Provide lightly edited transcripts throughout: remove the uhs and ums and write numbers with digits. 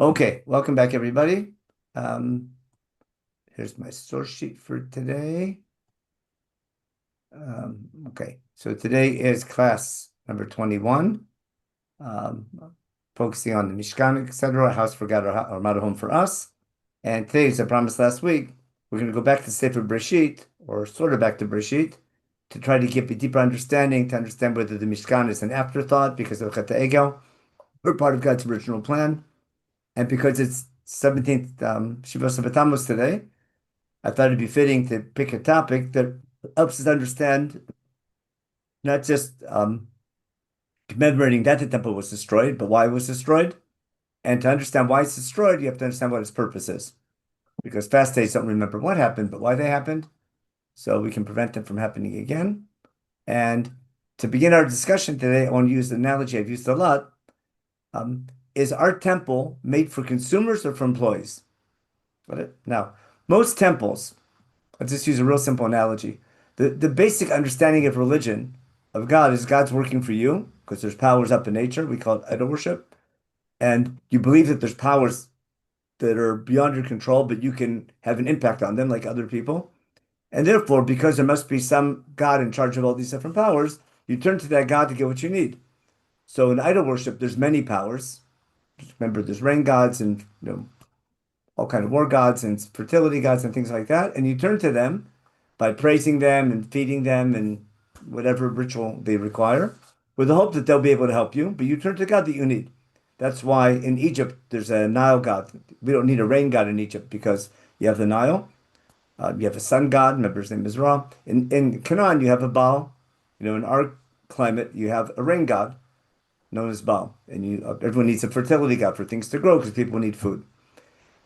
Okay, welcome back, everybody. Um, Here's my source sheet for today. Okay, so today is class number 21, um, focusing on the Mishkan, etc., house for God or model home for us. And today, as I promised last week, we're going to go back to Sefer Breishit, or sort of back to Breishit, to try to get a deeper understanding, to understand whether the Mishkan is an afterthought because of Chet Egel, or part of God's original plan. And because it's 17th Shiva Sabbatamos today, I thought it'd be fitting to pick a topic that helps us understand not just commemorating that the temple was destroyed, but why it was destroyed. And to understand why it's destroyed, you have to understand what its purpose is. Because fast days don't remember what happened, but why they happened. So we can prevent them from happening again. And to begin our discussion today, I want to use the analogy I've used a lot. Um, is our temple made for consumers or for employees? Got it? Now, most temples, I'll just use a real simple analogy. The basic understanding of religion, of God, is God's working for you because there's powers up in nature. We call it idol worship. And you believe that there's powers that are beyond your control, but you can have an impact on them like other people. And therefore, because there must be some God in charge of all these different powers, you turn to that God to get what you need. So in idol worship, there's many powers. Remember, there's rain gods and all kind of war gods and fertility gods and things like that. And you turn to them by praising them and feeding them and whatever ritual they require, with the hope that they'll be able to help you. But you turn to God that you need. That's why in Egypt there's a Nile god. We don't need a rain god in Egypt because you have the Nile. You have a sun god. Remember his name is Ra. In Canaan you have a Baal. In our climate you have a rain god known as Baal, and everyone needs a fertility god for things to grow because people need food.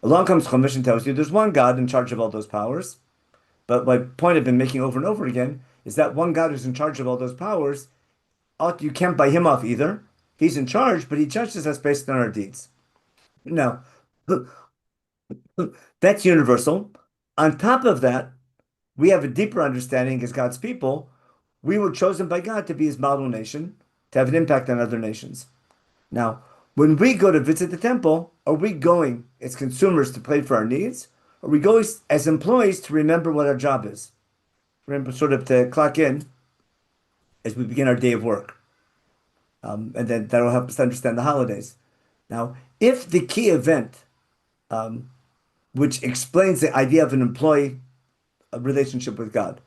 Along comes Chumash and tells you there's one God in charge of all those powers. But my point I've been making over and over again is that one God who's in charge of all those powers, you can't buy him off either. He's in charge, but he judges us based on our deeds. Now, that's universal. On top of that, we have a deeper understanding as God's people. We were chosen by God to be his model nation, to have an impact on other nations. Now, when we go to visit the temple, are we going as consumers to pay for our needs? Or are we going as employees to remember what our job is? Remember, sort of to clock in as we begin our day of work. And then that'll help us understand the holidays. Now, if the key event, um, which explains the idea of an employee relationship with God,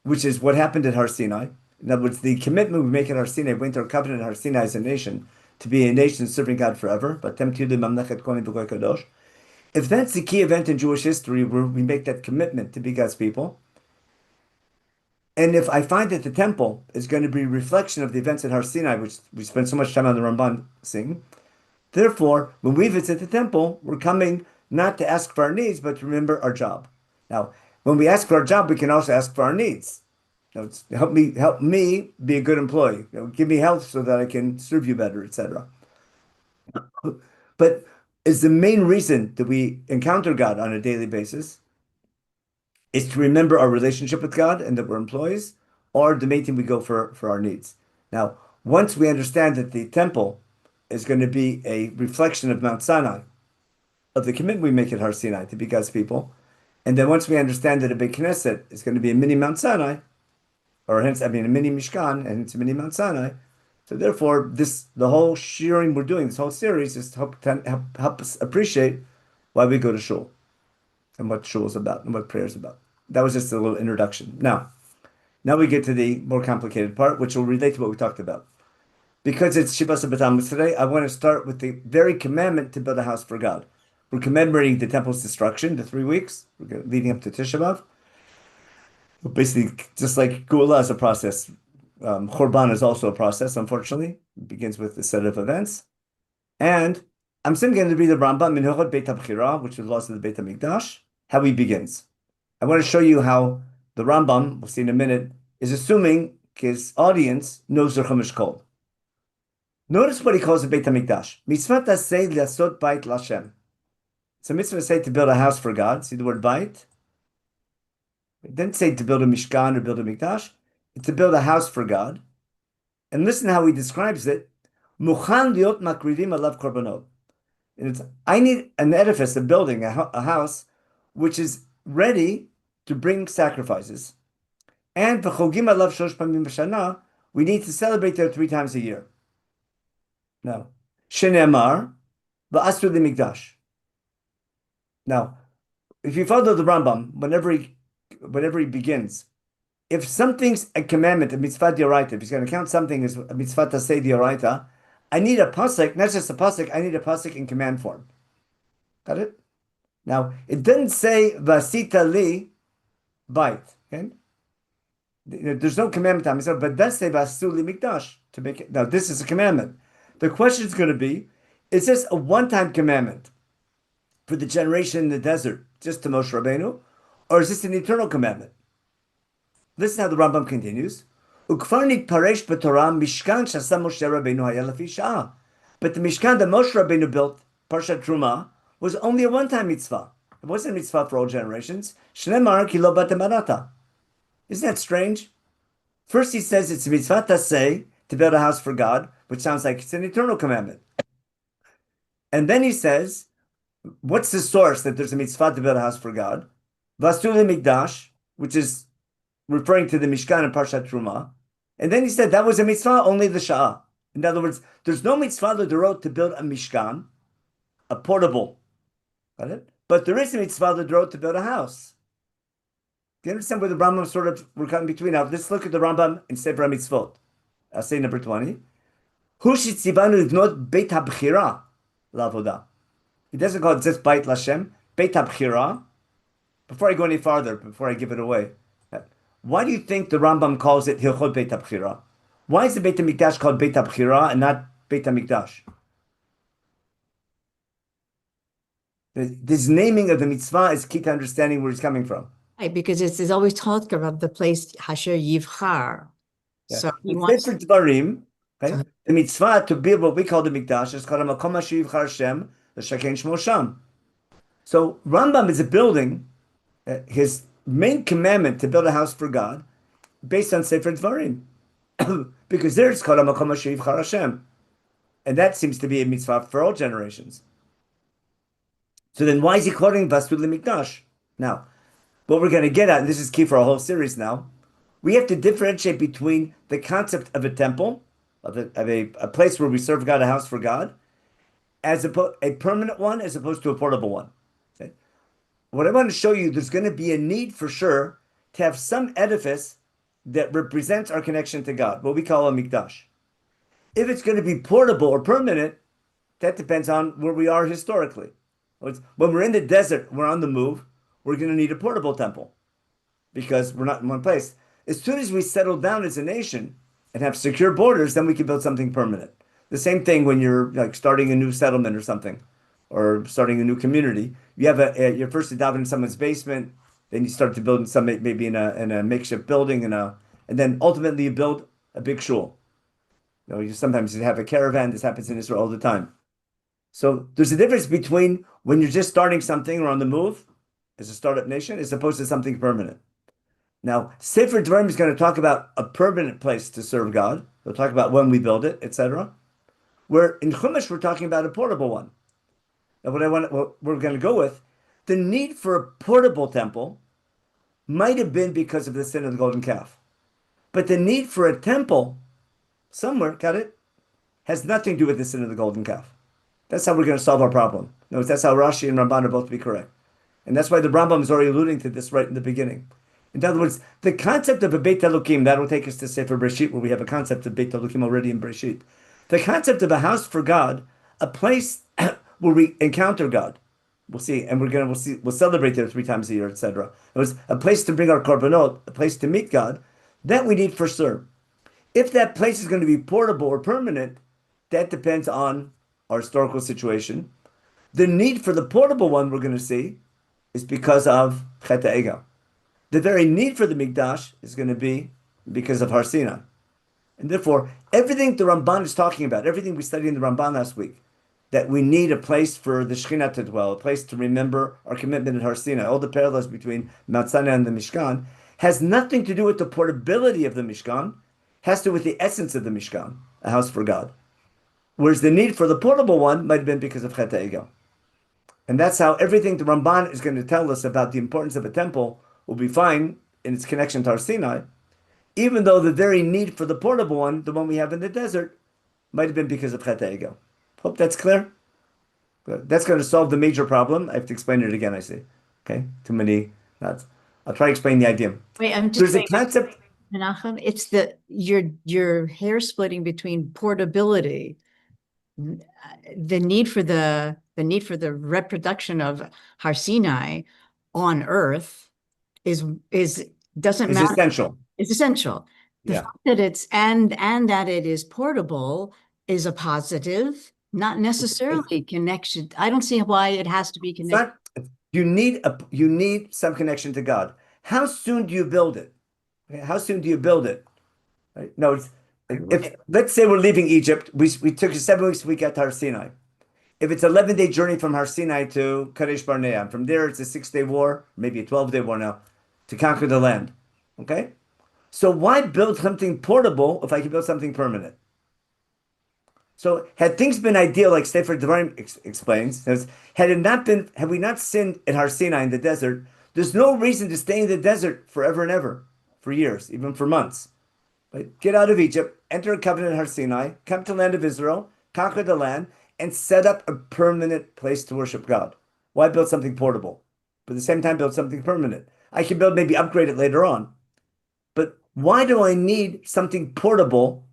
which is what happened at Har Sinai. In other words, the commitment we make at Har Sinai, we went to our covenant at Har Sinai as a nation, to be a nation serving God forever. If that's the key event in Jewish history where we make that commitment to be God's people, and if I find that the temple is going to be a reflection of the events at Har Sinai, which we spent so much time on the Ramban seeing, therefore, when we visit the temple, we're coming not to ask for our needs, but to remember our job. Now, when we ask for our job, we can also ask for our needs. Help me be a good employee. Give me health so that I can serve you better, etc. But is the main reason that we encounter God on a daily basis is to remember our relationship with God and that we're employees, or the main thing we go for our needs. Now, once we understand that the temple is going to be a reflection of Mount Sinai, of the commitment we make at Har Sinai to be God's people, and then once we understand that a big Knesset is going to be a mini Mount Sinai, or hence, I mean, a mini Mishkan, and it's a mini Mount Sinai. So therefore, the whole shearing we're doing, this whole series, is to help us appreciate why we go to shul and what shul is about and what prayer is about. That was just a little introduction. Now we get to the more complicated part, which will relate to what we talked about. Because it's Shiva Sabbath today, I want to start with the very commandment to build a house for God. We're commemorating the temple's destruction, the 3 weeks leading up to Tisha B'Av. Basically, just like Gula is a process, Churban is also a process, unfortunately. It begins with a set of events. And I'm simply going to read the Rambam, Minhachot Beit HaBchira, which is laws of the Beit HaMikdash, how he begins. I want to show you how the Rambam, we'll see in a minute, is assuming his audience knows their Chumash code. Notice what he calls the Beit HaMikdash. Mitzvah taseh liasot bait Lashem. It's a mitzvah to say to build a house for God. See the word bait? It didn't say to build a Mishkan or build a Mikdash. It's to build a house for God. And listen how he describes it. Muchan liot makridim alav korbanot. And I need an edifice, a building, a house, which is ready to bring sacrifices. And v'chogim alav shosh pamim b'shana, we need to celebrate there 3 times a year. Now, shenemar v'asru lemikdash. Now, if you follow the Rambam, whenever he begins, if something's a commandment, a mitzvah d'oraita, if he's going to count something as a mitzvah tasei d'oraita, I need a pasuk, not just a pasuk, I need a pasuk in command form. Got it? Now, it didn't say vasita li bait. Okay? There's no commandment on mitzvah, but it does say vasu li mikdash to make it. Now, this is a commandment. The question is going to be, is this a one-time commandment for the generation in the desert, just to Moshe Rabbeinu, or is this an eternal commandment? Listen how the Rambam continues. Ukfarnik paresh b'Torah Mishkan shasa Moshe Rabbeinu haya lefi sha'ah. But the Mishkan that Moshe Rabbeinu built, Parshat Truma, was only a one-time mitzvah. It wasn't a mitzvah for all generations. Shnemar ki lo batem barata. Isn't that strange? First he says it's a mitzvah taseh, to build a house for God, which sounds like it's an eternal commandment. And then he says, what's the source that there's a mitzvah to build a house for God? Vastu mikdash, which is referring to the Mishkan and Parshat Truma. And then he said that was a mitzvah, only the Sha'ah. In other words, there's no mitzvah l'dorot to build a Mishkan, a portable. Got it? But there is a mitzvah l'dorot to build a house. Do you understand where the Rambam sort of we're cutting between? Now, let's look at the Rambam in Sefer Mitzvot. I'll say number 20. Hu shitzivanu livnot beit habchira lavoda. He doesn't call it just Beit Lashem, Beit habchira. Before I go any farther, before I give it away, why do you think the Rambam calls it Hilchot Beit HaBchira? Why is the Beit HaMikdash called Beit HaBchira and not Beit HaMikdash? This naming of the mitzvah is key to understanding where he's coming from. Right, because it's always talking about the place Hasher Yivchar. Yeah. So he In wants Sefer Dvarim, okay, the mitzvah to build what we call the Mikdash is called a Makom Asher Yivchar Hashem, the Shaken Shmo Sham. So Rambam is a building, his main commandment to build a house for God, based on Sefer Dvarim, because there it's called a Makom Asher Yivchar Hashem, and that seems to be a mitzvah for all generations. So then, why is he quoting Vastu Mikdash? Now, what we're going to get at, and this is key for our whole series now, we have to differentiate between the concept of a temple, of a place where we serve God, a house for God, as a permanent one, as opposed to a portable one. Okay? What I want to show you, there's going to be a need for sure to have some edifice that represents our connection to God, what we call a mikdash. If it's going to be portable or permanent, that depends on where we are historically. When we're in the desert, we're on the move, we're going to need a portable temple because we're not in one place. As soon as we settle down as a nation and have secure borders, then we can build something permanent. The same thing when you're like starting a new settlement or something, or starting a new community. You have you're first to daven in someone's basement, then you start to build some maybe in a makeshift building, and then ultimately you build a big shul. Sometimes you have a caravan. This happens in Israel all the time. So there's a difference between when you're just starting something or on the move as a startup nation, as opposed to something permanent. Now, Sefer Dvarim is going to talk about a permanent place to serve God. They'll talk about when we build it, etc. Where in Chumash we're talking about a portable one. Now, what we're going to go with, the need for a portable temple might have been because of the sin of the golden calf, but the need for a temple somewhere, got it, has nothing to do with the sin of the golden calf. That's how we're going to solve our problem. No, that's how Rashi and Ramban are both to be correct. And that's why the Rambam is already alluding to this right in the beginning. In other words, the concept of a Beit Elokim, that will take us to Sefer Breishit, where we have a concept of Beit Elokim already in Breishit. The concept of a house for God, a place where we encounter God. We'll see, and we'll celebrate there 3 times a year, etc. It was a place to bring our korbanot, a place to meet God. That we need for sure. If that place is going to be portable or permanent, that depends on our historical situation. The need for the portable one we're going to see is because of Chet HaEgel. The very need for the Mikdash is going to be because of Har Sinai. And therefore, everything the Ramban is talking about, everything we studied in the Ramban last week, that we need a place for the Shekhinah to dwell, a place to remember our commitment at Har Sinai, all the parallels between Mount Sinai and the Mishkan, has nothing to do with the portability of the Mishkan, has to do with the essence of the Mishkan, a house for God. Whereas the need for the portable one might have been because of Chet Egel. And that's how everything the Ramban is going to tell us about the importance of a temple will be fine in its connection to our Sinai, even though the very need for the portable one, the one we have in the desert, might have been because of Chet Egel. Hope that's clear. That's going to solve the major problem. I have to explain it again, I see. Okay, too many. That's, I'll try to explain the idea. Wait, I'm just There's a saying, concept. Menachem, it's the your hair splitting between portability, the need for the reproduction of Har Sinai on Earth is doesn't Is matter. essential. It's essential. The Yeah. fact that it's and that it is portable is a positive, not necessarily connection. I don't see why it has to be It's connected. not, you need some connection to God. How soon do you build it? Okay, how soon do you build it? Right? No, it's if let's say we're leaving Egypt, we took 7 weeks, we got to Har Sinai. If it's 11-day journey from Har Sinai to Kadesh Barnea, from there it's a 6-day war, maybe a 12-day war now, to conquer the land. Okay? So why build something portable if I can build something permanent? So had things been ideal, like Sefer Devarim explains, had we not sinned at Har Sinai in the desert, there's no reason to stay in the desert forever and ever, for years, even for months. Right? Get out of Egypt, enter a covenant at Har Sinai, come to the land of Israel, conquer the land, and set up a permanent place to worship God. Why build something portable? But at the same time, build something permanent. I can build, maybe upgrade it later on. But why do I need something portable?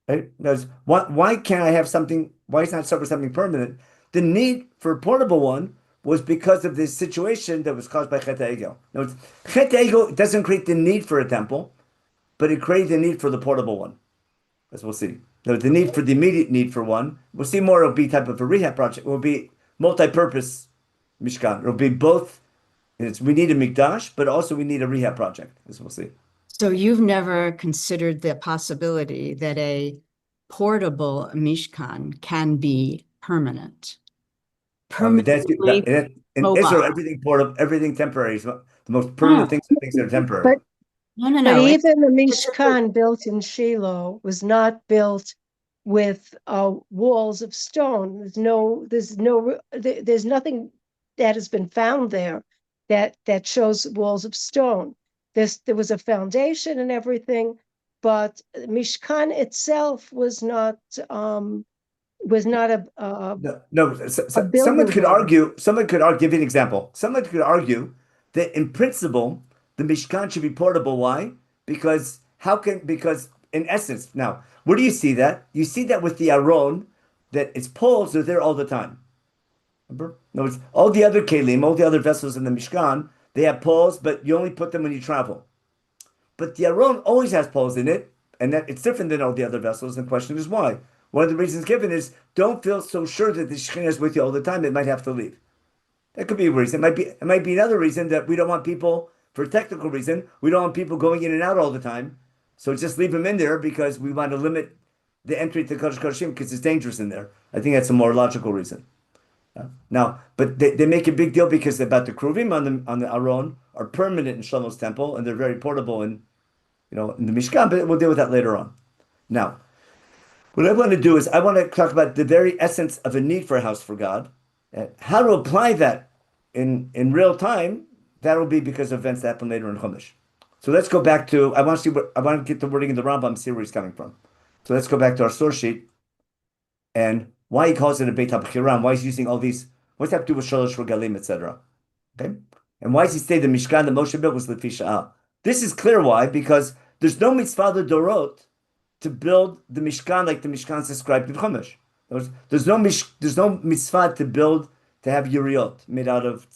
Right? Because why can't I have something? Why is not start with something permanent? The need for a portable one was because of this situation that was caused by Chet Egel. Now, Chet Egel doesn't create the need for a temple, but it created the need for the portable one, as we'll see. Now, the need for the immediate need for one, we'll see more. It'll be type of a rehab project. It will be multi-purpose Mishkan. It'll be both. We need a mikdash, but also we need a rehab project, as we'll see. So you've never considered the possibility that a portable Mishkan can be permanent, permanently In Israel, mobile. everything portable, everything temporary. The most permanent No, things are things that are temporary. But no, no, but no. even the It's a per- Mishkan built in Shiloh was not built with walls of stone. There's nothing that has been found there that shows walls of stone. There was a foundation and everything, but Mishkan itself was not No, no. a building block. Someone could argue, give you an example. Someone could argue that in principle, the Mishkan should be portable. Why? Because in essence, now, where do you see that? You see that with the Aron, that its poles are there all the time. Remember? No, it's all the other kelim, all the other vessels in the Mishkan, they have poles, but you only put them when you travel. But the Aron always has poles in it, and that it's different than all the other vessels. And the question is why? One of the reasons given is don't feel so sure that the Shekhinah is with you all the time. It might have to leave. That could be a reason. It might be another reason that we don't want people, for a technical reason, we don't want people going in and out all the time. So just leave them in there because we want to limit the entry to Kodesh Kodeshim because it's dangerous in there. I think that's a more logical reason. Now, but they make a big deal because about the Kruvim on the Aron are permanent in Shlomo's temple and they're very portable in the Mishkan, but we'll deal with that later on. Now, what I want to do is I want to talk about the very essence of a need for a house for God, and how to apply that in real time. That will be because of events that happen later in Chumash. So let's go back to I want to get the wording in the Rambam, see where he's coming from. So let's go back to our source sheet and why he calls it a Beit HaBchiram, why he's using all these, what's that have to do with Shalosh Regalim, etc. Okay? And why does he say the Mishkan that Moshe built was Lefi Sha'ah? This is clear why, because there's no mitzvah the Dorot to build the Mishkan like the Mishkan is described in Chumash. There's no mitzvah to build to have yuriot made out of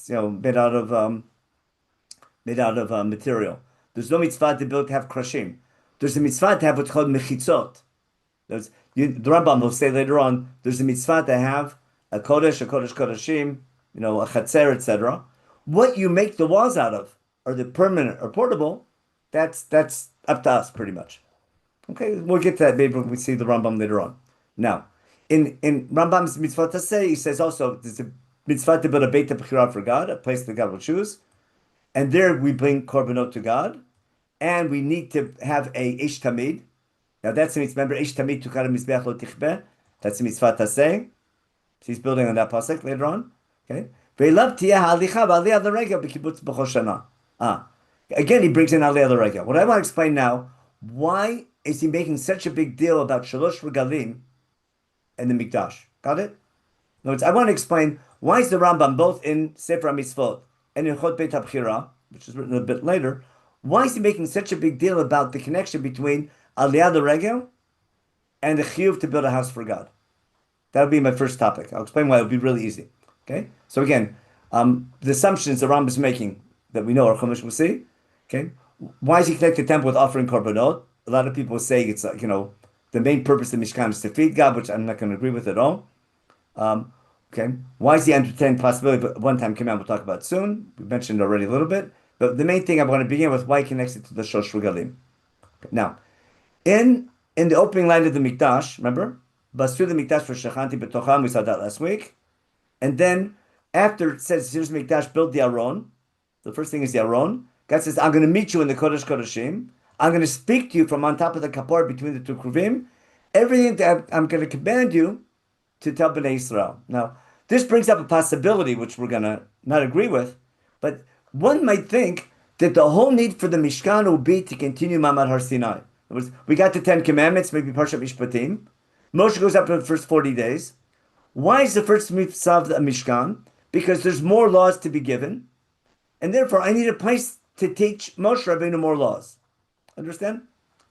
material. There's no mitzvah to build to have krashim. There's a mitzvah to have what's called mechitzot. The Rambam will say later on. There's a mitzvah to have a kodesh kodeshim, a chatzer, etc. What you make the walls out of, are they permanent or portable? That's up to us pretty much. Okay, we'll get to that maybe when we see the Rambam later on. Now, in Rambam's mitzvah to say, he says also there's a mitzvah to build a beit b'chira for God, a place that God will choose, and there we bring korbanot to God, and we need to have a ish tamid. Now that's the mitzvah. Remember, ish tamid tukar mizbeach lo tichbeh. That's the mitzvah taseh. He's building on that pasuk later on. Okay. Ve'elav tiyeh ha'alicha v'aliyah l'regel b'kibbutz b'chol shana. Again, he brings in aliyah l'regel. What I want to explain now, why is he making such a big deal about shalosh regalim and the mikdash? Got it? In other words, I want to explain why is the Rambam both in Sefer HaMitzvot and in Chot Beit HaBchira, which is written a bit later, why is he making such a big deal about the connection between aliyah l'regel and the chiyuv to build a house for God? That would be my first topic. I'll explain why it would be really easy. Okay? So again, the assumptions the Rambam is making that we know our Chumash will see. Okay? Why is he connecting the temple with offering korbanot? A lot of people say it's like, the main purpose of Mishkan is to feed God, which I'm not going to agree with at all. Okay? Why is he entertaining possibility? But one time came out, we'll talk about soon. We mentioned already a little bit. But the main thing I want to begin with, why he connects it to the Shosh Regalim. Now, in the opening line of the Mikdash, remember? Basur the Mikdash for Shechanti B'tocham, we saw that last week. And then, after it says, here's Mikdash, build the Aron. The first thing is the Aron. God says, I'm going to meet you in the Kodesh Kodeshim. I'm going to speak to you from on top of the Kapor between the two Kruvim. Everything that I'm going to command you to tell Bnei Israel. Now, this brings up a possibility, which we're going to not agree with, but one might think that the whole need for the Mishkan will be to continue Mamad Har Sinai. In other words, we got the 10 Commandments, maybe Parshat Mishpatim. Moshe goes up for the first 40 days. Why is the first mitzvah of the Mishkan? Because there's more laws to be given, and therefore I need a place to teach Moshe Rabbeinu more laws. Understand?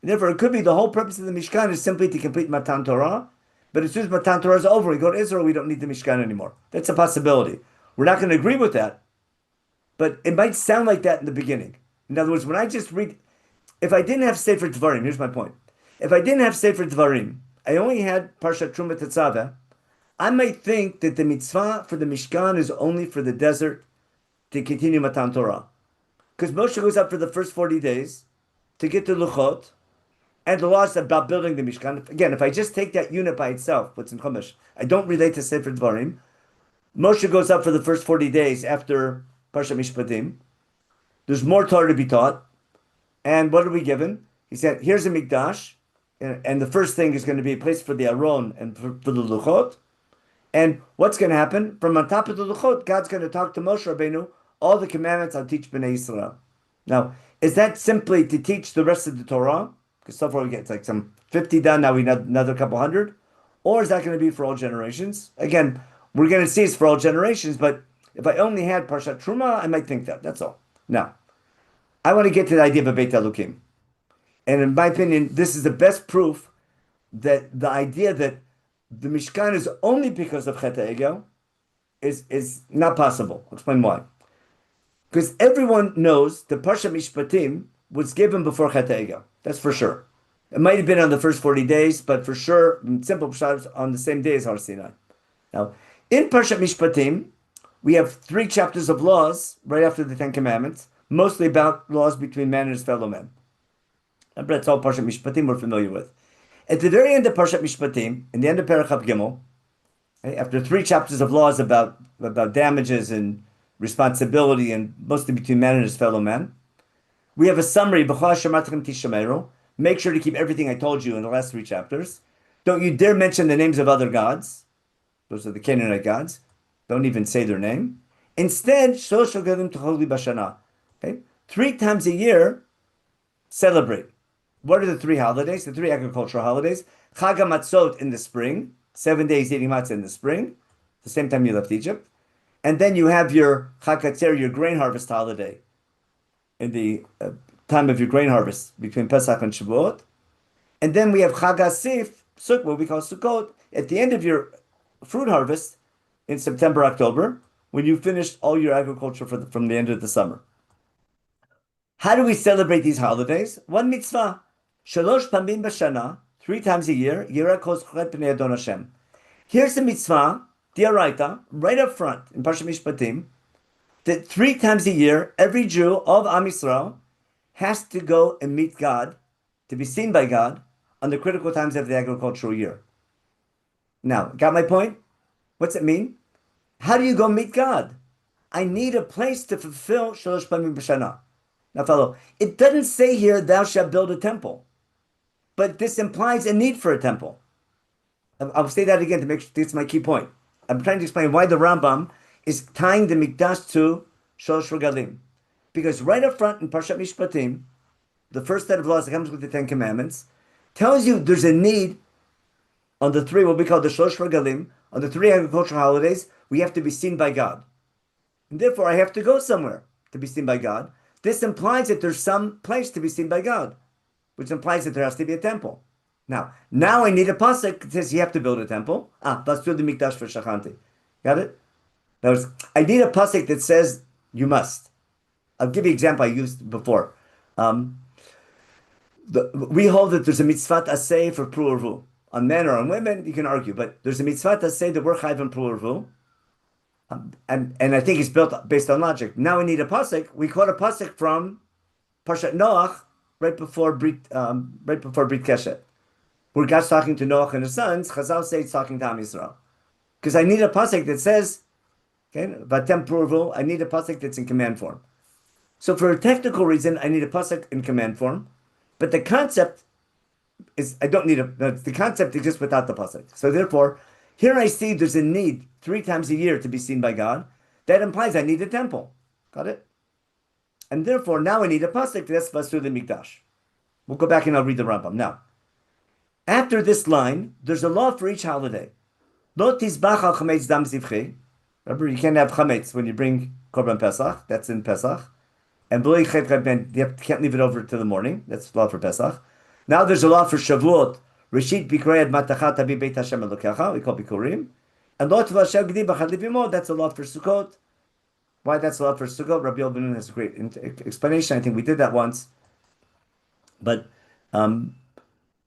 And therefore, it could be the whole purpose of the Mishkan is simply to complete Matan Torah, but as soon as Matan Torah is over, we go to Israel, we don't need the Mishkan anymore. That's a possibility. We're not going to agree with that, but it might sound like that in the beginning. In other words, when I just read, if I didn't have Sefer Dvarim, here's my point. If I didn't have Sefer Dvarim, I only had Parshat Truma Tetzaveh, I might think that the mitzvah for the Mishkan is only for the desert to continue Matan Torah. Because Moshe goes up for the first 40 days to get to Luchot, and the laws about building the Mishkan. Again, if I just take that unit by itself, what's in Chumash, I don't relate to Sefer Dvarim. Moshe goes up for the first 40 days after Parshat Mishpatim. There's more Torah to be taught. And what are we given? He said, here's a Mikdash, and the first thing is going to be a place for the Aron and for the Luchot. And what's going to happen? From on top of the Luchot, God's going to talk to Moshe Rabbeinu, all the commandments I'll teach Bnei Israel. Now, is that simply to teach the rest of the Torah? Because so far we get like some 50 done, now we need another couple hundred. Or is that going to be for all generations? Again, we're going to see it's for all generations, but if I only had Parshat Truma, I might think that. That's all. Now, I want to get to the idea of a Beit Elokim. And in my opinion, this is the best proof that the idea that the Mishkan is only because of Chet HaEgel is not possible. I'll explain why. Because everyone knows the Parshat Mishpatim was given before Chet HaEgel. That's for sure. It might have been on the first 40 days, but for sure, in simple pshat, on the same day as Har Sinai. Now, in Parshat Mishpatim, we have 3 chapters of laws right after the 10 Commandments, mostly about laws between man and his fellow man. That's all Parshat Mishpatim we're familiar with. At the very end of Parshat Mishpatim, in the end of Perachab Gimel, after 3 chapters of laws about damages and responsibility, and mostly between man and his fellow man, we have a summary. Make sure to keep everything I told you in the last 3 chapters. Don't you dare mention the names of other gods. Those are the Canaanite gods. Don't even say their name. Instead, okay? 3 times a year, celebrate. What are the 3 holidays? The 3 agricultural holidays. Chag HaMatzot in the spring, 7 days eating matzah in the spring, the same time you left Egypt. And then you have your Chag HaTzer, your grain harvest holiday, in the time of your grain harvest between Pesach and Shavuot. And then we have Chag HaSif, Sukkot, what we call Sukkot, at the end of your fruit harvest in September, October, when you finished all your agriculture from the end of the summer. How do we celebrate these holidays? One mitzvah. Shalosh pamim b'shana, 3 times a year, Yira kol zochet b'nei Adon Hashem. Here's the mitzvah, Diaraita, right up front in Parshat Mishpatim, that 3 times a year, every Jew of Am Yisrael has to go and meet God, to be seen by God, on the critical times of the agricultural year. Now, got my point? What's it mean? How do you go meet God? I need a place to fulfill Shalosh Pamim B'Shana. Now, fellow, it doesn't say here, thou shalt build a temple. But this implies a need for a temple. I'll say that again to make sure this my key point. I'm trying to explain why the Rambam is tying the Mikdash to Shalosh Regalim. Because right up front in Parshat Mishpatim, the first set of laws that comes with the Ten Commandments, tells you there's a need on the three, what we call the Shalosh Regalim, on the three agricultural holidays, we have to be seen by God. And therefore, I have to go somewhere to be seen by God. This implies that there's some place to be seen by God, which implies that there has to be a temple. Now I need a pasuk that says you have to build a temple. Bastur the mikdash for shachanti. Got it? That was, I need a pasuk that says you must. I'll give you an example I used before. We hold that there's a mitzvah asay for pru'urvu. On men or on women, you can argue, but there's a mitzvah asay that we're chayv on pru'urvu. And I think it's built based on logic. Now we need a pasuk. We quote a pasuk from Parshat Noach right before Brit Keshet, where God's talking to Noach and his sons. Chazal say it's talking to Am Yisrael, because I need a pasuk that says, okay, Vatem Pru'urvu. I need a pasuk that's in command form. So for a technical reason, I need a pasuk in command form, but the concept is I don't need the concept exists without the pasuk. So therefore, here I see there's a need 3 times a year to be seen by God. That implies I need a temple. Got it? And therefore, now I need a pasuk that's Basur the Mikdash. We'll go back and I'll read the Rambam. Now, after this line, there's a law for each holiday. Lo tizbach al chametz dam zivchi. Remember, you can't have chametz when you bring Korban Pesach. That's in Pesach. And you can't leave it over to the morning. That's law for Pesach. Now there's a law for Shavuot. Breishit bikrei matachat abi beit Hashem elokecha. We call bikurim. And lo tevashel gdi b'chad livimo. That's a law for Sukkot. Why that's a law for Sukkot? Rabbi Yochanan has a great explanation. I think we did that once. But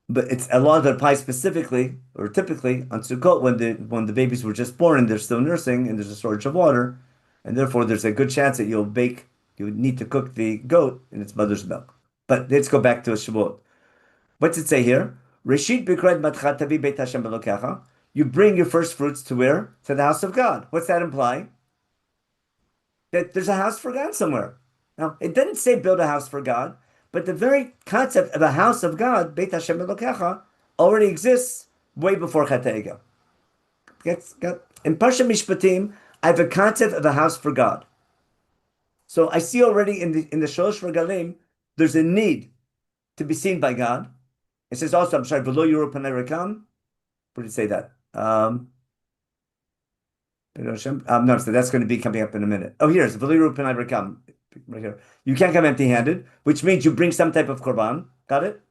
it's a law that applies specifically or typically on Sukkot when the babies were just born and they're still nursing and there's a shortage of water, and therefore there's a good chance that you would need to cook the goat in its mother's milk. But let's go back to Shavuot. What's it say here? Reshit bikrat matchat tavi beit Hashem belokecha. You bring your first fruits to where? To the house of God. What's that imply? That there's a house for God somewhere. Now, it doesn't say build a house for God, but the very concept of a house of God, Beit Hashem Elokecha, already exists way before Chet HaEgel. In Parsha Mishpatim, I have a concept of a house for God. So I see already in the Shalosh Regalim, there's a need to be seen by God. It says also, I'm sorry, below Yuru Panei Rekam. Where did it say that? No, so that's going to be coming up in a minute. Oh, here's V'liru Panei Rekam. Right here. You can't come empty-handed, which means you bring some type of korban. Got it?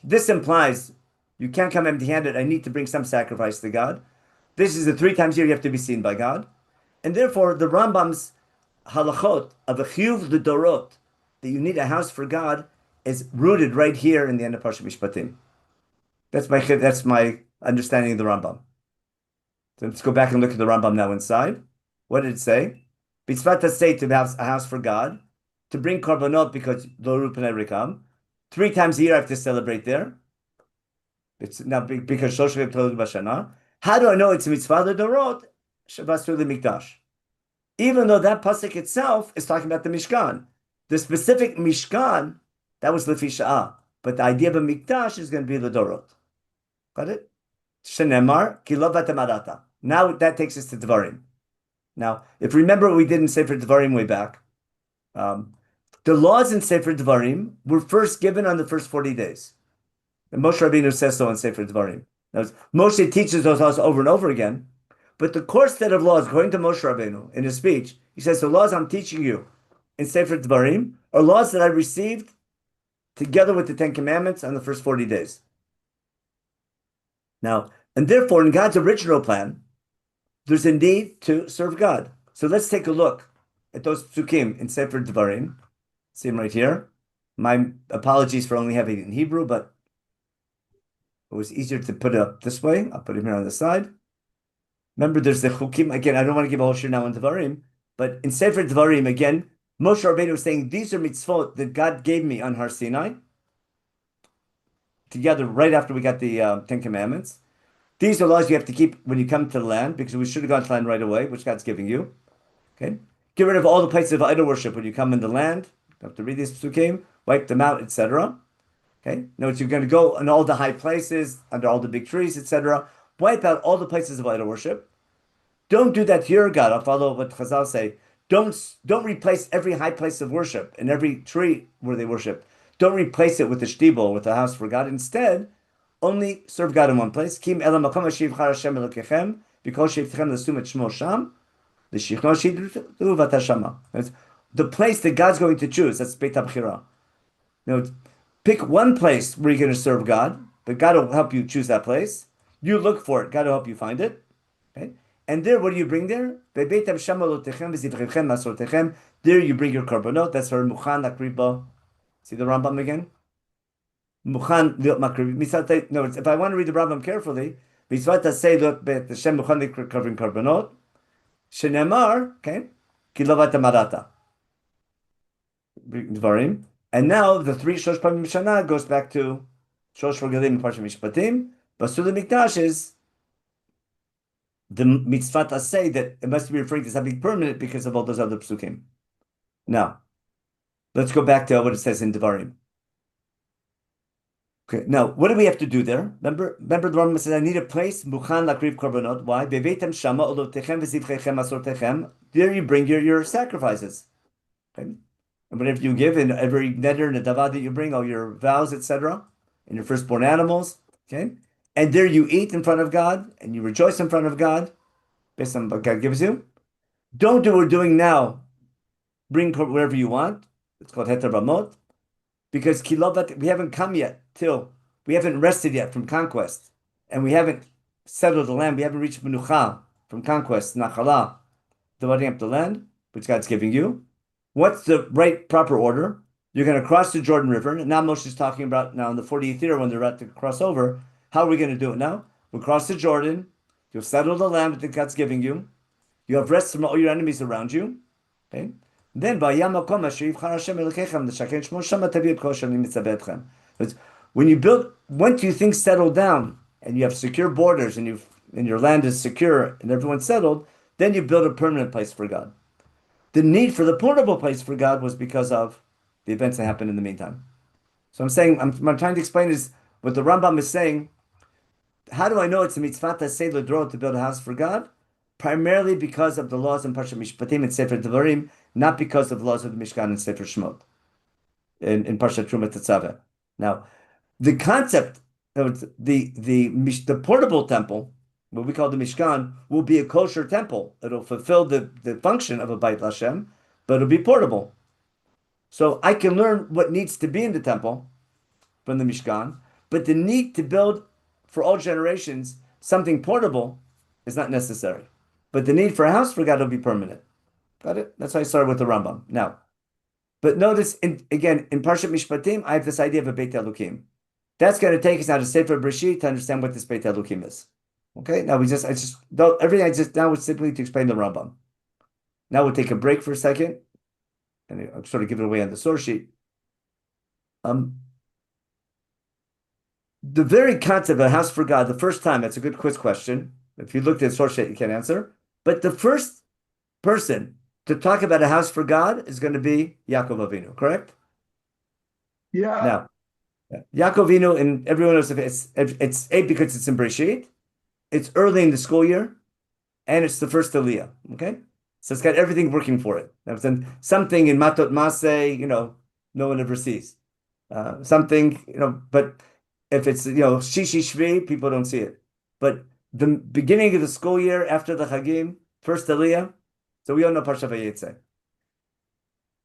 This implies you can't come empty-handed. I need to bring some sacrifice to God. This is the 3 times a year you have to be seen by God. And therefore, the Rambam's halachot of a chiyuv l'dorot, that you need a house for God, is rooted right here in the end of Parshat Mishpatim. That's my understanding of the Rambam. So let's go back and look at the Rambam now inside. What did it say? Mitzvah say to have a house for God, to bring korbanot because Loru Panei Rekam. 3 times a year I have to celebrate there. It's now because Shoshech Tolu Bashana. How do I know it's mitzvah l'dorot? Basur the Mikdash. Even though that pasuk itself is talking about the Mishkan. The specific Mishkan, that was Lefi Sha'ah. But the idea of a Mikdash is going to be l'dorot. Got it? Shenemar, ki lo v'tamarata. Now that takes us to Devarim. Now, if you remember what we did in Sefer Devarim way back, the laws in Sefer Devarim were first given on the first 40 days. And Moshe Rabbeinu says so in Sefer Devarim. Now, Moshe teaches those laws over and over again, but the core set of laws, according to Moshe Rabbeinu, in his speech, he says, the laws I'm teaching you in Sefer Devarim are laws that I received together with the 10 Commandments on the first 40 days. Now, and therefore, in God's original plan, there's a need to serve God. So let's take a look at those psukim in Sefer Devarim. See them right here. My apologies for only having it in Hebrew, but it was easier to put it up this way. I'll put it here on the side. Remember, there's the chukim. Again, I don't want to give a whole shir now on Devarim, but in Sefer Devarim, again, Moshe Rabbeinu was saying, these are mitzvot that God gave me on Har Sinai, together right after we got the 10 Commandments. These are laws you have to keep when you come to the land, because we should have gone to the land right away, which God's giving you. Okay, get rid of all the places of idol worship when you come in the land. You have to read these psukim, wipe them out, etc. Okay, notice you're going to go in all the high places, under all the big trees, etc. wipe out all the places of idol worship. Don't do that to your God. I'll follow what Chazal say. Don't replace every high place of worship and every tree where they worship. Don't replace it with the shtibel, with the house for God. Instead, only serve God in one place. Kim elam makom ashivchar Hashem elokechem because shivtechem l'sum et shmo sham l'shichno shidru v'tashama. That's the place that God's going to choose. That's Beit HaBchira. Pick one place where you're going to serve God, but God will help you choose that place. You look for it. God will help you find it. Okay? And there, what do you bring there? There you bring your korbanot. That's our Mukhan Lakriba. See the Rambam again? Mukhan liot makribi. No, if I want to read the Rambam carefully, mitzvah say liot Hashem Mukhan covering korbanot. Shenemar, okay, kilovat marata. Dvarim. And now the three Shosh Pamim Shana goes back to Shosh Regalim and Parsha Mishpatim. Basul Mikdash is the mitzvah say that it must be referring to something permanent because of all those other psukim. Now, let's go back to what it says in Devarim. Okay, now what do we have to do there? Remember the Rambam says, I need a place, Mukhan Lakriv Korbanot. Why? Beveitem Shama Olotechem V'zivchechem Asortechem. There you bring your sacrifices. Okay? And whatever you give, in every neder and nedavah that you bring, all your vows, etc., and your firstborn animals, okay? And there you eat in front of God, and you rejoice in front of God, based on what God gives you. Don't do what we're doing now. Bring wherever you want. It's called Heter Ramot. Because Kilovat, we haven't come yet we haven't rested yet from conquest. And we haven't settled the land. We haven't reached Menucha from conquest, Nachala, dividing up the land, which God's giving you. What's the right proper order? You're going to cross the Jordan River. And now Moshe is talking about now in the 40th year when they're about to cross over. How are we going to do it now? We'll cross the Jordan. You'll settle the land that God's giving you. You have rest from all your enemies around you. Okay? Then once you things settle down and you have secure borders and your land is secure and everyone's settled, then you build a permanent place for God. The need for the portable place for God was because of the events that happened in the meantime. So I'm saying, I'm trying to explain is what the Rambam is saying. How do I know it's a mitzvah to say l'dro to build a house for God? Primarily because of the laws in Parsha Mishpatim and Sefer Devarim, not because of the laws of the Mishkan and Sefer Shemot in Parsha Truma Tetzaveh. Now, the concept of the portable temple, what we call the Mishkan, will be a kosher temple. It'll fulfill the function of a Beit Lashem, but it'll be portable. So I can learn what needs to be in the temple from the Mishkan, but the need to build for all generations something portable is not necessary. But the need for a house for God will be permanent. Got it? That's why I started with the Rambam. Now, but notice, again, in Parshat Mishpatim, I have this idea of a Beit Elokim. That's going to take us now to Sefer Breishit to understand what this Beit Elokim is. Okay, now everything now was simply to explain the Rambam. Now we'll take a break for a second, and I'll sort of give it away on the source sheet. The very concept of a house for God, the first time, that's a good quiz question. If you looked at the source sheet, you can't answer. But the first person to talk about a house for God is going to be Yaakov Avinu, correct? Yeah. Now, Yaakov Avinu, and everyone knows it's eight because it's in Breishit. It's early in the school year, and it's the first Aliyah. Okay, so it's got everything working for it. Something in Matot Maseh, no one ever sees. Something, but if it's Shishi Shvi, people don't see it. But the beginning of the school year after the Chagim, first Aliyah. So we all know Parsha Vayetze.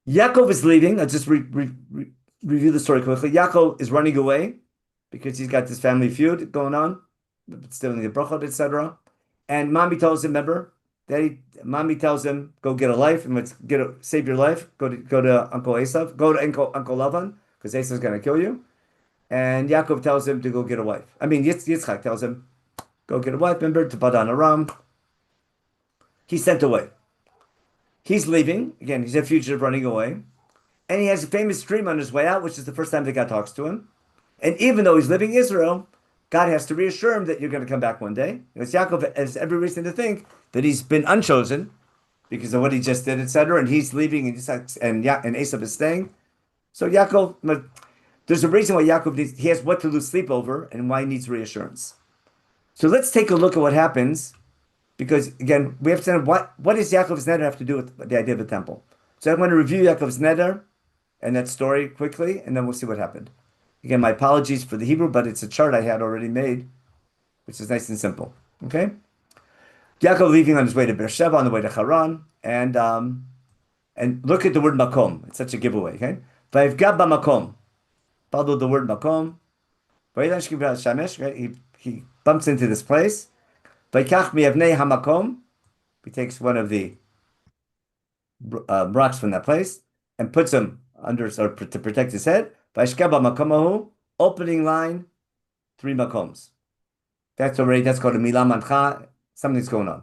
Yaakov is leaving. I'll just review the story quickly. Yaakov is running away because he's got this family feud going on, still in the brachot, etc. And mommy tells him, remember, mommy tells him, go get a life and save your life. Go to Uncle Esav, go to Uncle Lavan because Esav's going to kill you. And Yaakov tells him to go get a wife. Yitzchak tells him, go get a wife. Remember, to Padan Aram. He's sent away. He's leaving. Again, he's a fugitive running away. And he has a famous dream on his way out, which is the first time that God talks to him. And even though he's living in Israel, God has to reassure him that you're going to come back one day. Because Yaakov has every reason to think that he's been unchosen because of what he just did, etc. And he's leaving, and Esav is staying. So Yaakov, there's a reason why Yaakov he has what to lose sleep over and why he needs reassurance. So let's take a look at what happens, because again, we have to know what does Yaakov's neder have to do with the idea of the temple. So I want to review Yaakov's neder and that story quickly, and then we'll see what happened. Again, my apologies for the Hebrew, but it's a chart I had already made, which is nice and simple. Okay? Yaakov leaving on his way to Beersheba, on the way to Haran, and look at the word makom. It's such a giveaway. Okay? Vayivga b'makom. Follow the word makom. He bumps into this place. Vayikach miyavnei hamakom. He takes one of the rocks from that place and puts them under, or to protect his head. Vayishka b'makomahu. Opening line, 3 makoms. That's called a milah mancha. Something's going on.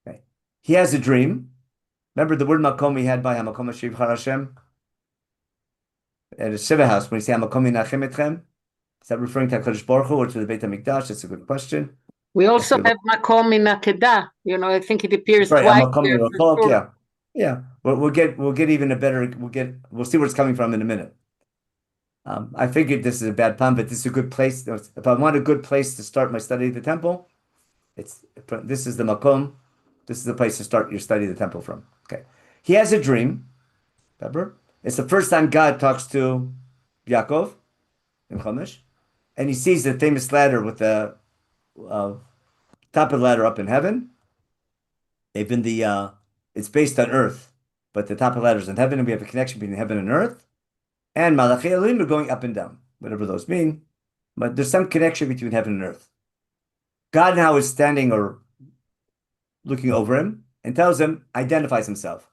Okay. He has a dream. Remember the word makom we had by Hamakom Ashiv Harashem? At a Shiva house, when you say Hamakom Yinachem Etchem, is that referring to HaKadosh Baruch Hu or to the Beit HaMikdash? That's a good question. We also have Makom in Akedah. I think it appears Right, twice Hamakom there. Yirachok, yeah. Yeah. We'll get even a better, we'll see where it's coming from in a minute. I figured this is a bad pun, but this is a good place. If I want a good place to start my study of the temple, this is the makom. This is the place to start your study of the temple from. Okay. He has a dream. Remember? It's the first time God talks to Yaakov in Chumash, and he sees the famous ladder with the top of the ladder up in heaven. It's based on earth, but the top of the ladder is in heaven, and we have a connection between heaven and earth. And Malachi Elohim are going up and down, whatever those mean. But there's some connection between heaven and earth. God now is standing or looking over him and tells him, identifies himself.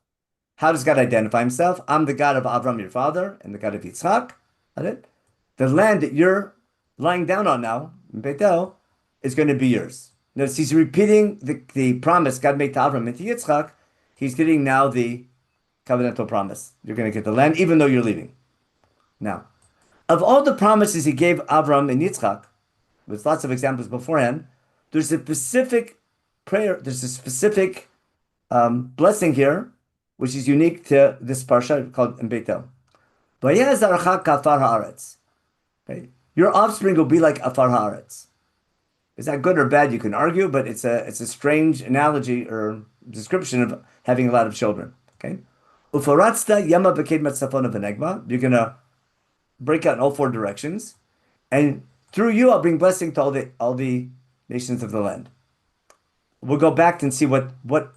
How does God identify himself? I'm the God of Avram, your father, and the God of Yitzchak. The land that you're lying down on now, in Bethel, is going to be yours. Notice he's repeating the promise God made to Avram and to Yitzchak. He's getting now the covenantal promise. You're going to get the land, even though you're leaving. Now, of all the promises he gave Avram and Yitzchak, with lots of examples beforehand, there's a specific prayer, there's a specific blessing here, which is unique to this parsha called in Bethel. Okay? Your offspring will be like afar haaretz. Is that good or bad? You can argue, but it's a strange analogy or description of having a lot of children. Okay, you're gonna break out in all 4 directions, and through you I'll bring blessing to all the nations of the land. We'll go back and see what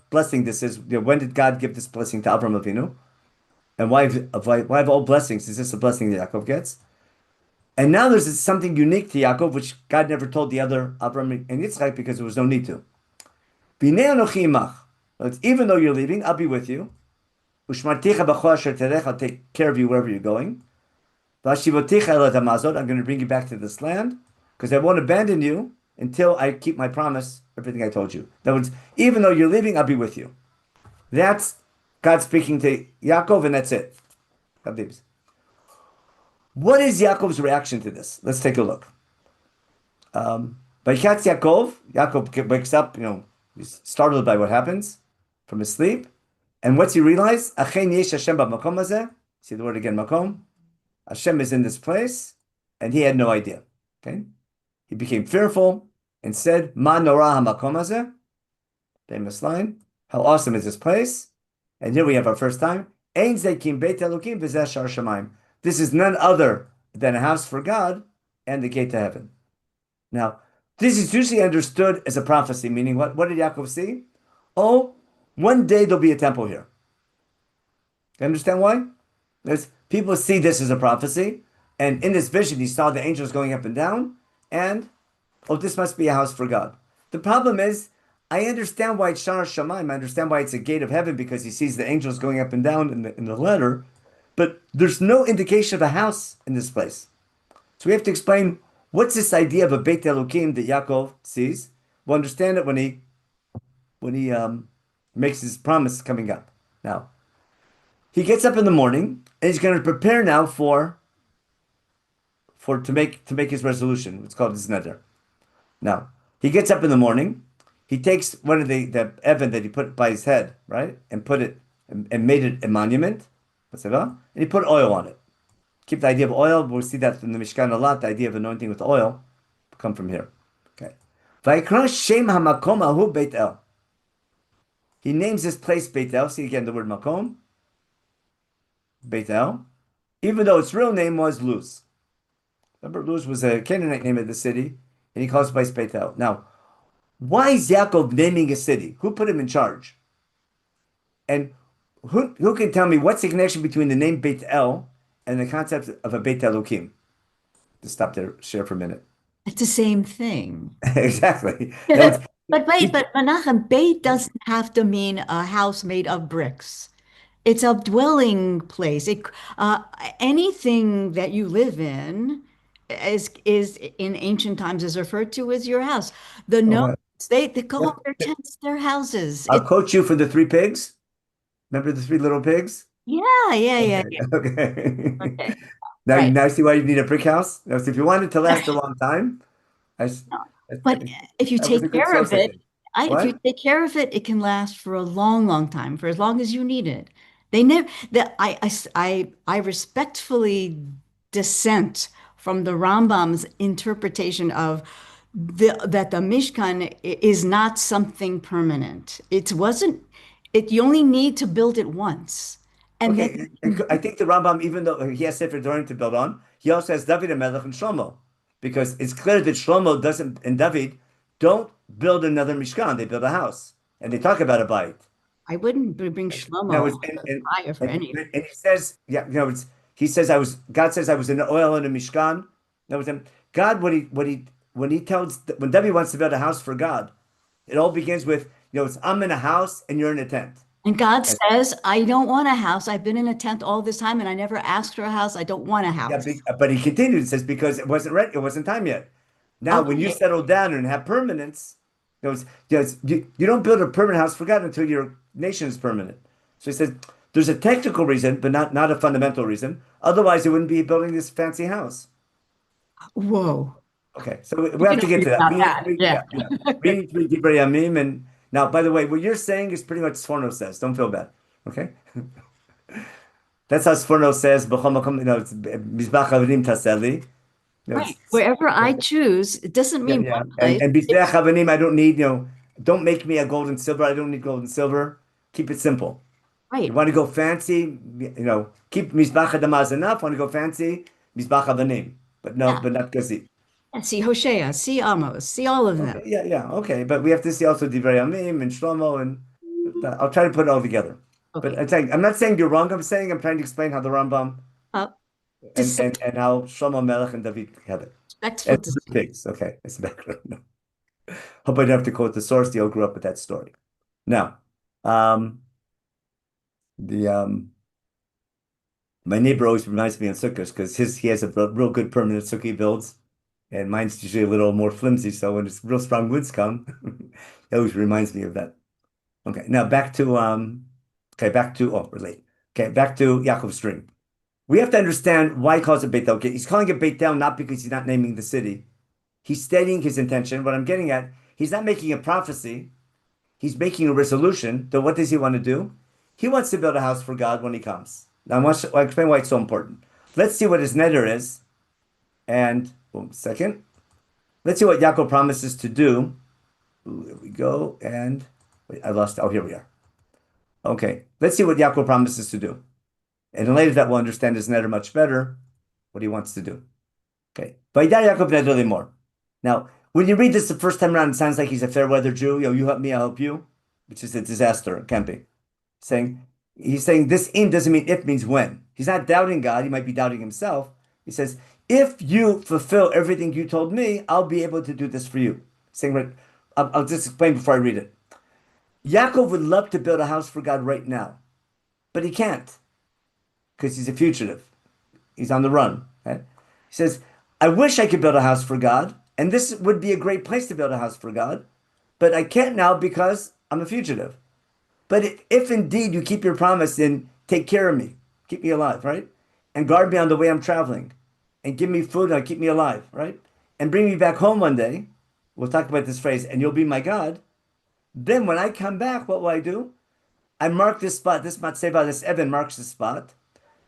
blessing this is. When did God give this blessing to Avraham Avinu? And why of all blessings is this a blessing that Yaakov gets? And now there's something unique to Yaakov, which God never told the other Avraham and Yitzchak because there was no need to. Even though you're leaving, I'll be with you. I'll take care of you wherever you're going. I'm going to bring you back to this land because I won't abandon you until I keep my promise, everything I told you. In other words, even though you're leaving, I'll be with you. That's God speaking to Yaakov, and that's it. What is Yaakov's reaction to this? Let's take a look. Yaakov wakes up, he's startled by what happens from his sleep. And what's he realize? See the word again, makom? Hashem is in this place, and he had no idea. Okay, he became fearful and said, "Ma norah hamakom hazeh." Famous line. How awesome is this place? And here we have our first time. Ein zekim beit elokim v'zeh shar shamayim. This is none other than a house for God and the gate to heaven. Now, this is usually understood as a prophecy, meaning what? What did Yaakov see? Oh, one day there'll be a temple here. You understand why? People see this as a prophecy, and in this vision, he saw the angels going up and down, and, this must be a house for God. The problem is, I understand why it's Shar Shamayim, I understand why it's a gate of heaven, because he sees the angels going up and down in the letter, but there's no indication of a house in this place. So we have to explain, what's this idea of a Beit Elokim that Yaakov sees? We'll understand it when he makes his promise coming up. Now, he gets up in the morning and he's going to prepare now to make his resolution. It's called his neder. Now, he gets up in the morning. He takes one of the evan that he put by his head, right, and put it and made it a monument. And he put oil on it. Keep the idea of oil. We'll see that in the Mishkan a lot. The idea of anointing with oil will come from here. Okay. Vayikra Shem Hamakom Ahu Beit El. He names this place Beit El. See again the word Makom, Beit El, even though its real name was Luz. Remember, Luz was a Canaanite name of the city, and he calls the place Beit El. Now, why is Yaakov naming a city? Who put him in charge? And who can tell me what's the connection between the name Beit El and the concept of a Beit Elokim? Just stop there, share for a minute. It's the same thing. Exactly. No, But wait, but Menachem, Beit doesn't have to mean a house made of bricks. It's a dwelling place. Anything that you live in is in ancient times is referred to as your house. The okay. notes, they call their tents their houses. I'll quote you for the three pigs. Remember the three little pigs? Yeah, yeah. Okay. Okay, Now, right. now see why you need a brick house? Now, so if you want it to last a long time, I, s- But if you that was a take good care of source, I it, think. if you What? take care of it, it can last for a long, long time, for as long as you need it. They never that I respectfully dissent from the Rambam's interpretation of that the Mishkan is not something permanent. It wasn't, you only need to build it once. And then Okay, I think the Rambam, even though he has Sefer Dorim to build on, he also has David and Melech and Shlomo, because it's clear that Shlomo doesn't and David don't build another Mishkan; they build a house, and they talk about a bite. I wouldn't bring Now, Shlomo it's, to fire for anything. and he says, yeah, it's he says God says I was in the oil in a Mishkan. That was him. God, when he tells when David wants to build a house for God, it all begins with it's I'm in a house and you're in a tent. And God says, I don't want a house. I've been in a tent all this time and I never asked for a house. I don't want a Yeah, house. but he continued and says because it wasn't ready, it wasn't time yet. Now, when you Okay. settle down and have permanence, you don't build a permanent house for God until your nation is permanent. So he says there's a technical reason, but not a fundamental reason. Otherwise, it wouldn't be building this fancy house. Whoa. Okay, so we You have know to get to that. about that. Yeah. We need to read Divrei Yamim, and now, by the way, what you're saying is pretty much Sforno says. Don't feel bad. Okay, that's how Sforno says. B'chol makom, it's Mizbach Avanim Taseli. Right. Wherever I choose, it doesn't Yeah, mean yeah. one And place. Mizbeach Avanim, I don't need, don't make me a gold and silver. I don't need gold and silver. Keep it simple. You Right. want to go fancy, keep Mizbach Adamaz enough. Want to go fancy, Mizbach Avanim, but no, Yeah. but not Gazi. Yeah. See Hosea, see Amos, see all of them. Okay, yeah, okay. But we have to see also Divrei Yamim and Shlomo, and I'll try to put it all together. But Okay. I'm not saying you're wrong. I'm trying to explain how the Rambam Uh, and, dis- and, and how Shlomo Melech and David have it. respectful And to the pigs. Okay, it's the background. No. Hope I don't have to quote the source. They all grew up with that story. Now, the my neighbor always reminds me on Sukkot because he has a real good permanent Sukkah he builds, and mine's usually a little more flimsy. So when it's real strong winds come, it always reminds me of that. Okay, now back to relate. Okay, back to Yaakov's dream. We have to understand why he calls it Beit El. Okay, he's calling it Beit El not because he's not naming the city. He's stating his intention. What I'm getting at, he's not making a prophecy. He's making a resolution. So what does he want to do? He wants to build a house for God when he comes. Now I'll explain why it's so important. Let's see what his neder is. And second, let's see what Yaakov promises to do. Ooh, there we go. And wait, I lost. Oh, here we are. Okay, let's see what Yaakov promises to do. And then later that we'll understand his neder much better, what he wants to do. Okay. Vayidar Yaakov neder limor. Now, when you read this the first time around, it sounds like he's a fair weather Jew. You help me, I'll help you, which is a disaster. It can't be. He's saying this in doesn't mean if means when. He's not doubting God. He might be doubting himself. He says, if you fulfill everything you told me, I'll be able to do this for you. Saying, I'll just explain before I read it. Yaakov would love to build a house for God right now, but he can't because he's a fugitive. He's on the run. Right? He says, I wish I could build a house for God, and this would be a great place to build a house for God, but I can't now because I'm a fugitive. But if indeed you keep your promise, then take care of me, keep me alive, right? And guard me on the way I'm traveling, and give me food and keep me alive, right? And bring me back home one day. We'll talk about this phrase, and you'll be my God. Then when I come back, what will I do? I mark this spot. This matzeva, this Evan marks the spot.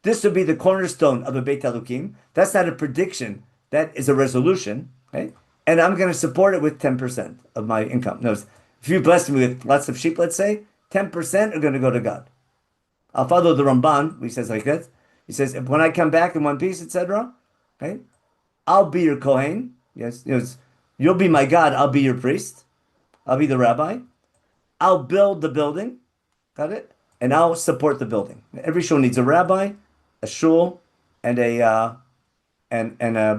This would be the cornerstone of a Beit Elokim. That's not a prediction. That is a resolution. Okay? and I'm going to support it with 10% of my income. No, if you bless me with lots of sheep, let's say, 10% are going to go to God. I'll follow the Ramban. He says like this. He says, when I come back in one piece, etc., okay, I'll be your Kohen. Yes, you'll be my God. I'll be your priest. I'll be the rabbi. I'll build the building. Got it? And I'll support the building. Every shul needs a rabbi, a shul, and a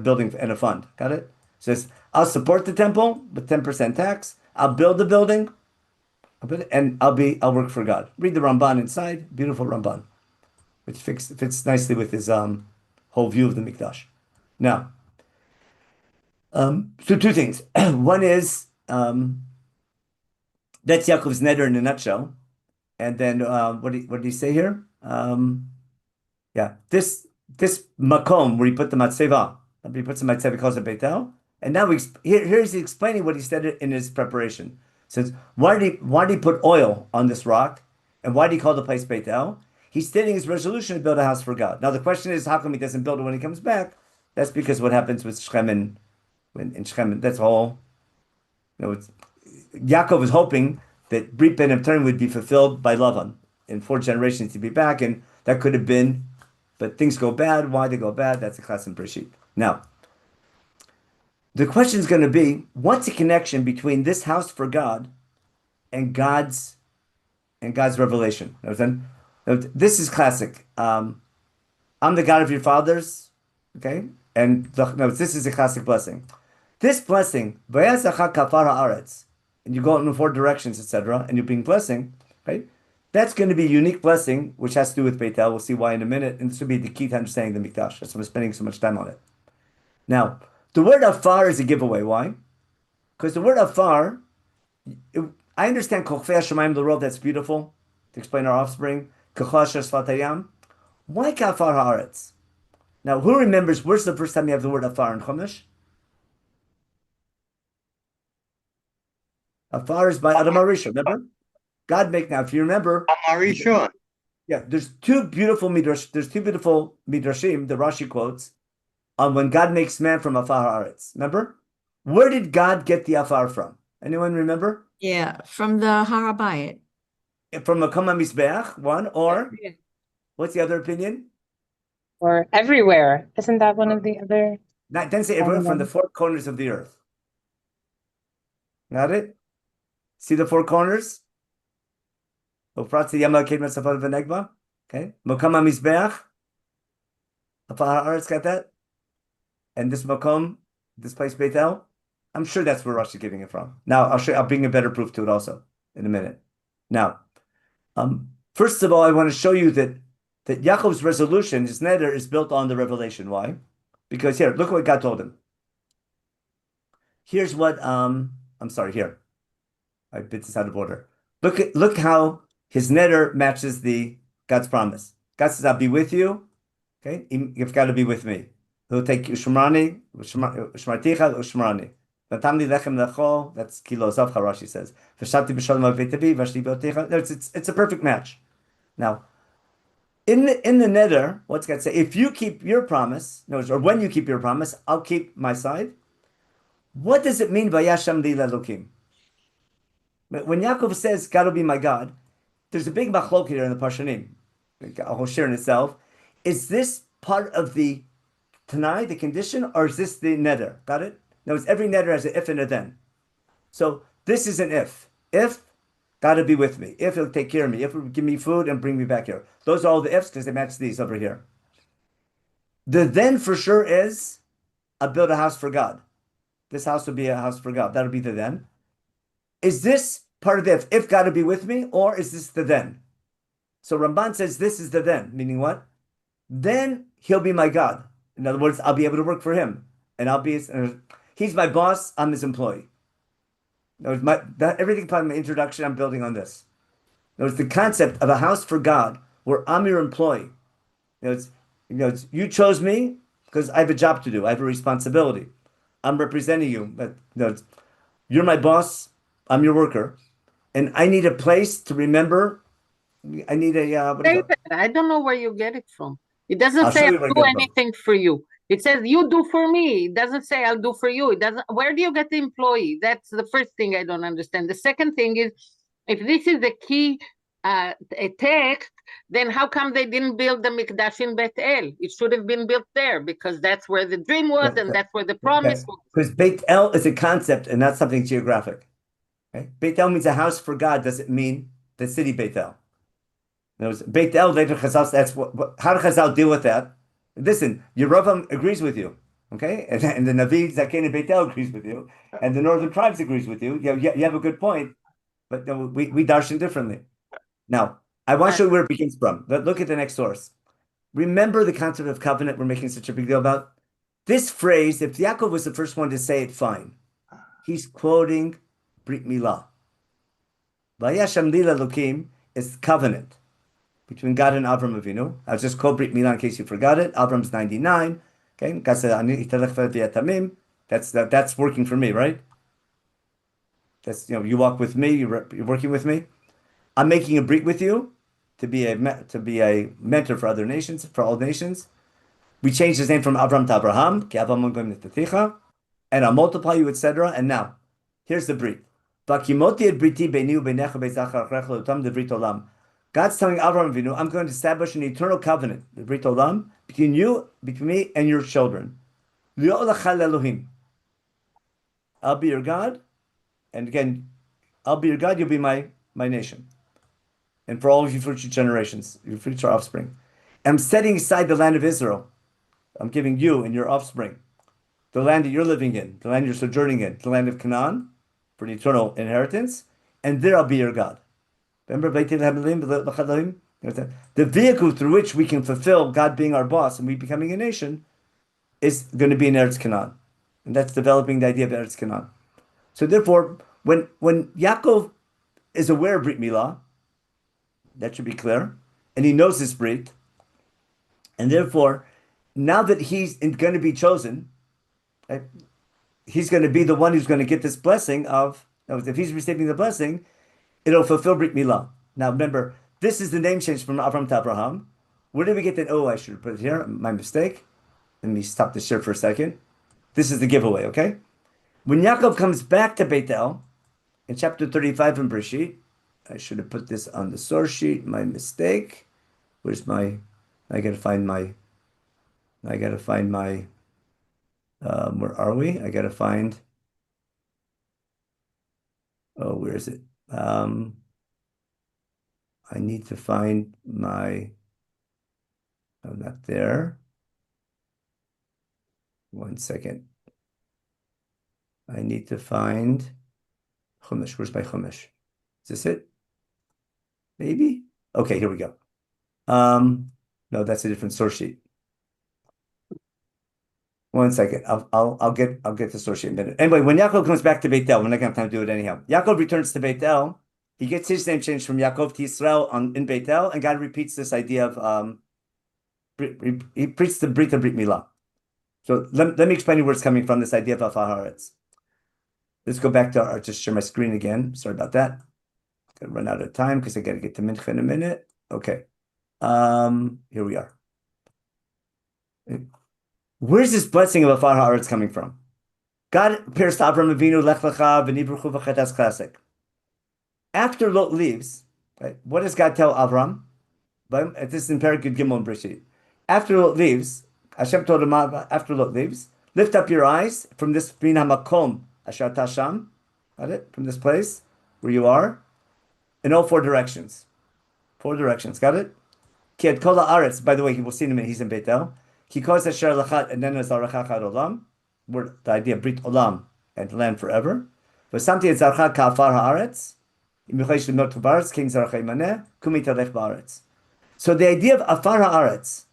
building and a fund. Got it? Says I'll support the temple with 10% tax. I'll build the building, and I'll work for God. Read the Ramban inside. Beautiful Ramban, which fits nicely with his whole view of the Mikdash. Now, so two things. One is that's Yaakov's neder in a nutshell. And then what did he say here? Yeah, this makom where he put the matzeva, he puts the matzeva, calls it Beitel, and now here's explaining what he said in his preparation. Says why did he put oil on this rock, and why did he call the place Beitel? He's stating his resolution to build a house for God. Now the question is, how come he doesn't build it when he comes back? That's because what happens with Shechem in Shechem. That's all. Yaakov is hoping that Brit Ben Abtarim would be fulfilled by Lavan in 4 generations to be back, and that could have been, but things go bad. Why they go bad? That's a class in Breishit. Now, the question is going to be, what's the connection between this house for God and God's revelation? This is classic. I'm the God of your fathers, okay? And this is a classic blessing. This blessing, and you go in 4 directions, etc., and you're being blessing, right? That's going to be a unique blessing, which has to do with Beitel. We'll see why in a minute, and this will be the key to understanding the Mikdash. That's why I'm spending so much time on it. Now, the word afar is a giveaway. Why? Because the word afar, I understand kochvei hashamayim, the world that's beautiful, to explain our offspring. Kochvei shvat hayam. Why kafar haaretz? Now, who remembers where's the first time you have the word afar in Chumash? Afar is by Adam Arisha, remember? God make now. If you remember, Arisha. Yeah, there's two beautiful midrashim the Rashi quotes on when God makes man from afar haaretz. Remember, where did God get the afar from? Anyone remember? Yeah, from the Harabayit. From Makom HaMizbeach, one, or Yeah. what's the other opinion? Or everywhere. Isn't that one of the other? Not didn't say everywhere, from the 4 corners of the earth. Got it? See the 4 corners? Okay. Makom HaMizbeach. Afar haaretz, got that? And this Makom, this place Beitel, I'm sure that's where Rashi is getting it from. Now I'll bring a better proof to it also in a minute. Now, first of all, I want to show you that Yaakov's resolution, his neder, is built on the revelation. Why? Because here, look what God told him. Here's what I'm sorry, here. I bit this out of order. Look how his neder matches God's promise. God says, I'll be with you. Okay, you've got to be with me. He'll take Ushmarani, Ushmarticha, Ushmarani. Vatamli lechem lechol, that's kilo zavcha, Rashi says. V'shavti b'shalom avetabi, v'ashli b'otecha. It's a perfect match. Now, in the neder, what's God say? If you keep your promise, or when you keep your promise, I'll keep my side. What does it mean, Vayasham li lelokim? When Yaakov says, God will be my God, there's a big machlok here in the Parshanim, a whole share in itself. Is this part of the Tanai, the condition, or is this the neder? Got it? No, it's every neder has an if and a then. So this is an if. If, God will be with me. If he'll take care of me. If he'll give me food and bring me back here. Those are all the ifs because they match these over here. The then for sure is, I'll build a house for God. This house will be a house for God. That'll be the then. Is this part of the if God will be with me, or is this the then? So Ramban says this is the then, meaning what? Then he'll be my God. In other words, I'll be able to work for him, and he's my boss. I'm his employee. Everything part of my introduction, I'm building on this. It's the concept of a house for God, where I'm your employee. You chose me because I have a job to do. I have a responsibility. I'm representing you, but you're my boss. I'm your worker, and I need a place to remember. I need a. Say that. I don't know where you get it from. It doesn't I'll say show you I'll where it do comes from. anything for you. It says you do for me. It doesn't say I'll do for you. It doesn't. Where do you get the employee? That's the first thing I don't understand. The second thing is, if this is the key a text, then how come they didn't build the Mikdash in Beit El? It should have been built there because that's where the dream was and that's where the promise was. Because Beit El is a concept and not something geographic. Okay? Beit El means a house for God. Doesn't mean the city Beit El. In other words, Beit El later Chazal. That's how do Chazal deal with that? Listen, Yerovam agrees with you. Okay, and the Navi Zaken and Beit El agrees with you, and the northern tribes agrees with you. You have a good point, but we darshan differently. Now, I want to show you where it begins from. But look at the next source. Remember the concept of covenant we're making such a big deal about? This phrase, if Yaakov was the first one to say it, fine. He's quoting Brit Milah. Vayasham Lila Lokim is covenant between God and Avram Avinu. I'll just quote Brit Milah in case you forgot it. Avram's 99. Okay, that's working for me, right? That's you walk with me, you're working with me. I'm making a brit with you to be a mentor for other nations, for all nations. We changed his name from Avram to Abraham, and I'll multiply you, etc. And now, here's the brit. God's telling Avram Avinu, I'm going to establish an eternal covenant, the Brit Olam, between me, and your children. I'll be your God, and again, I'll be your God, you'll be my nation. And for all of your future generations, your future offspring. I'm setting aside the land of Israel. I'm giving you and your offspring the land that you're living in, the land you're sojourning in, the land of Canaan, for an eternal inheritance, and there I'll be your God. Remember, the vehicle through which we can fulfill God being our boss and we becoming a nation is going to be in Eretz Canaan. And that's developing the idea of Eretz Canaan. So therefore, when Yaakov is aware of Brit Milah, that should be clear, and he knows his Brit, and therefore, now that he's going to be chosen, right, he's going to be the one who's going to get this blessing of, if he's receiving the blessing, it'll fulfill Brit Milah. Now remember, this is the name change from Avram to Abraham. Where did we get that? Oh, I should have put it here. My mistake. Let me stop the share for a second. This is the giveaway, okay? When Yaakov comes back to Beit El, in chapter 35 in Breishit, I should have put this on the source sheet. My mistake. Where's my? I gotta find my. Where are we? I gotta find. Oh, where is it? I need to find my. I'm not there. 1 second. I need to find Chumash. Where's my Chumash? Is this it? Maybe? Okay, here we go. No, that's a different source sheet. 1 second. I'll get the source sheet in a minute. Anyway, when Yaakov comes back to Beit El, we're not gonna have time to do it anyhow. Yaakov returns to Beit El. He gets his name changed from Yaakov to Israel in Beit El, and God repeats this idea of he preached the Brit Milah. So let me explain you where it's coming from, this idea of Afar Haaretz. Let's go back to just share my screen again. Sorry about that. Gonna run out of time because I gotta get to Mincha in a minute. Okay. Here we are. Where's this blessing of Afar Haaretz coming from? God appears to Avram Avinu, Lech Lecha, V'nivruchu v'chet. That's classic. After Lot leaves, right, what does God tell Avram? This is in Perikut Gimel and Breishit. After Lot leaves, Hashem told him, after Lot leaves, lift up your eyes from this Bin HaMakom, Asher Tasham, got it? From this place where you are, in all 4 directions. 4 directions, got it? Ki et kol haaretz, by the way, he will see in a minute, he's in Beit El. Ki kos asher lachat, and then there's Arachach ad Olam, where the idea of Brit Olam, and land forever. But something is Zarcha ka'afar haaretz, imichosh limot ba'aretz, king Zarcha imaneh, kumi talech ba'aretz. So the idea of Afar haaretz,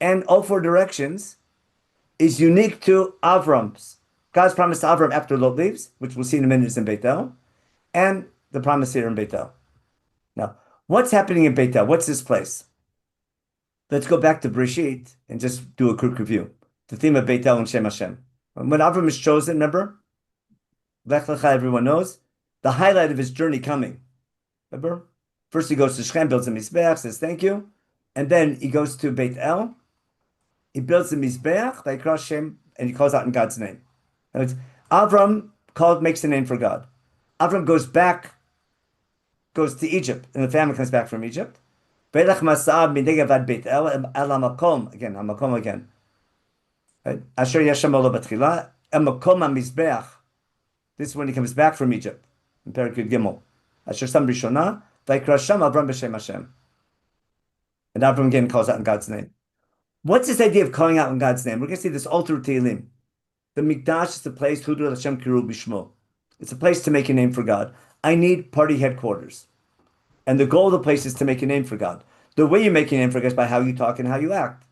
and all 4 directions, is unique to Avram's. God's promise to Avram after Lot leaves, which we'll see in a minute is in Beit El, and the promise here in Beit El. Now, what's happening in Beit El? What's this place? Let's go back to Breishit and just do a quick review. The theme of Beit El and Shem Hashem. When Avram is chosen, remember? Lech Lecha, everyone knows. The highlight of his journey coming. Remember? First he goes to Shechem, builds a Mizbeach, says thank you. And then he goes to Beit El. He builds the Mizbeach, Vayikra Shem, and he calls out in God's name. Avram makes a name for God. Avram goes to Egypt, and the family comes back from Egypt. Velech Masa'ab Midnegev ad Beit El Hamakom again. Right? Asher Yashem Olo Batchila Hamakom HaMizbeach. This is when he comes back from Egypt in Perikut Gimel. Asher Sam Rishona Vayikra Shem Avram b'Shem Hashem. And Avram again calls out in God's name. What's this idea of calling out in God's name? We're going to see this altar of Tehillim. The Mikdash is the place, Hudu Hashem Kiru Bishmo. It's a place to make a name for God. I need party headquarters. And the goal of the place is to make a name for God. The way you make a name for God is by how you talk and how you act.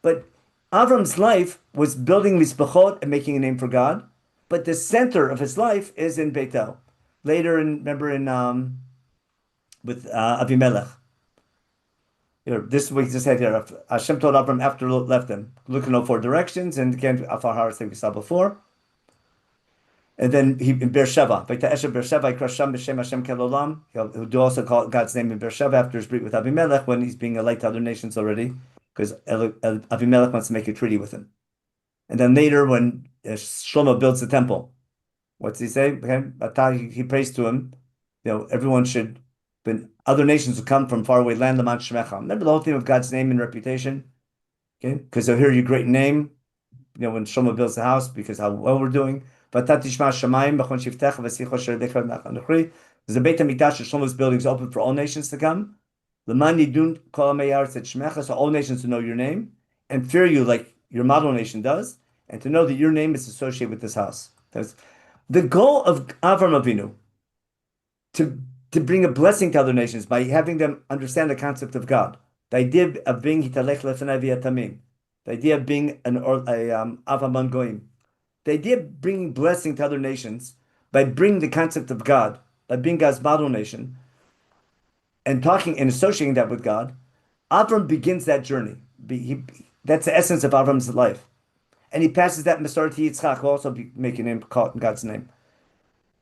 But Avram's life was building Mizbachot and making a name for God. But the center of his life is in Beit El. Later, with Avimelech. This is what he just said here. Hashem told Avram after left him, look in all four directions, and again, Afar Har, like we saw before. And then he in Beersheba, he'll do also call God's name in Beersheba after his breach with Avimelech when he's being a light to other nations already, because Avimelech wants to make a treaty with him. And then later, when Shlomo builds the temple, what's he say? He prays to him. Everyone should. When other nations will come from faraway land, Laman Shemecha. Remember the whole theme of God's name and reputation? Okay, because they'll hear your great name. When Shlomo builds the house, because how well we're doing. There's a Beit HaMikdash, Shlomo's building is open for all nations to come. Laman Yidun Kol Amei Haaretz Et Shemecha, so all nations to know your name and fear you like your model nation does, and to know that your name is associated with this house. That's the goal of Avram Avinu. To bring a blessing to other nations by having them understand the concept of God. The idea of being hitalech lefnai v'yatamim. The idea of being an avaman goyim. The idea of bringing blessing to other nations by bringing the concept of God, by being God's model nation, and talking and associating that with God. Avram begins that journey. That's the essence of Avram's life. And he passes that Masor to Yitzchak, who also making him call in God's name.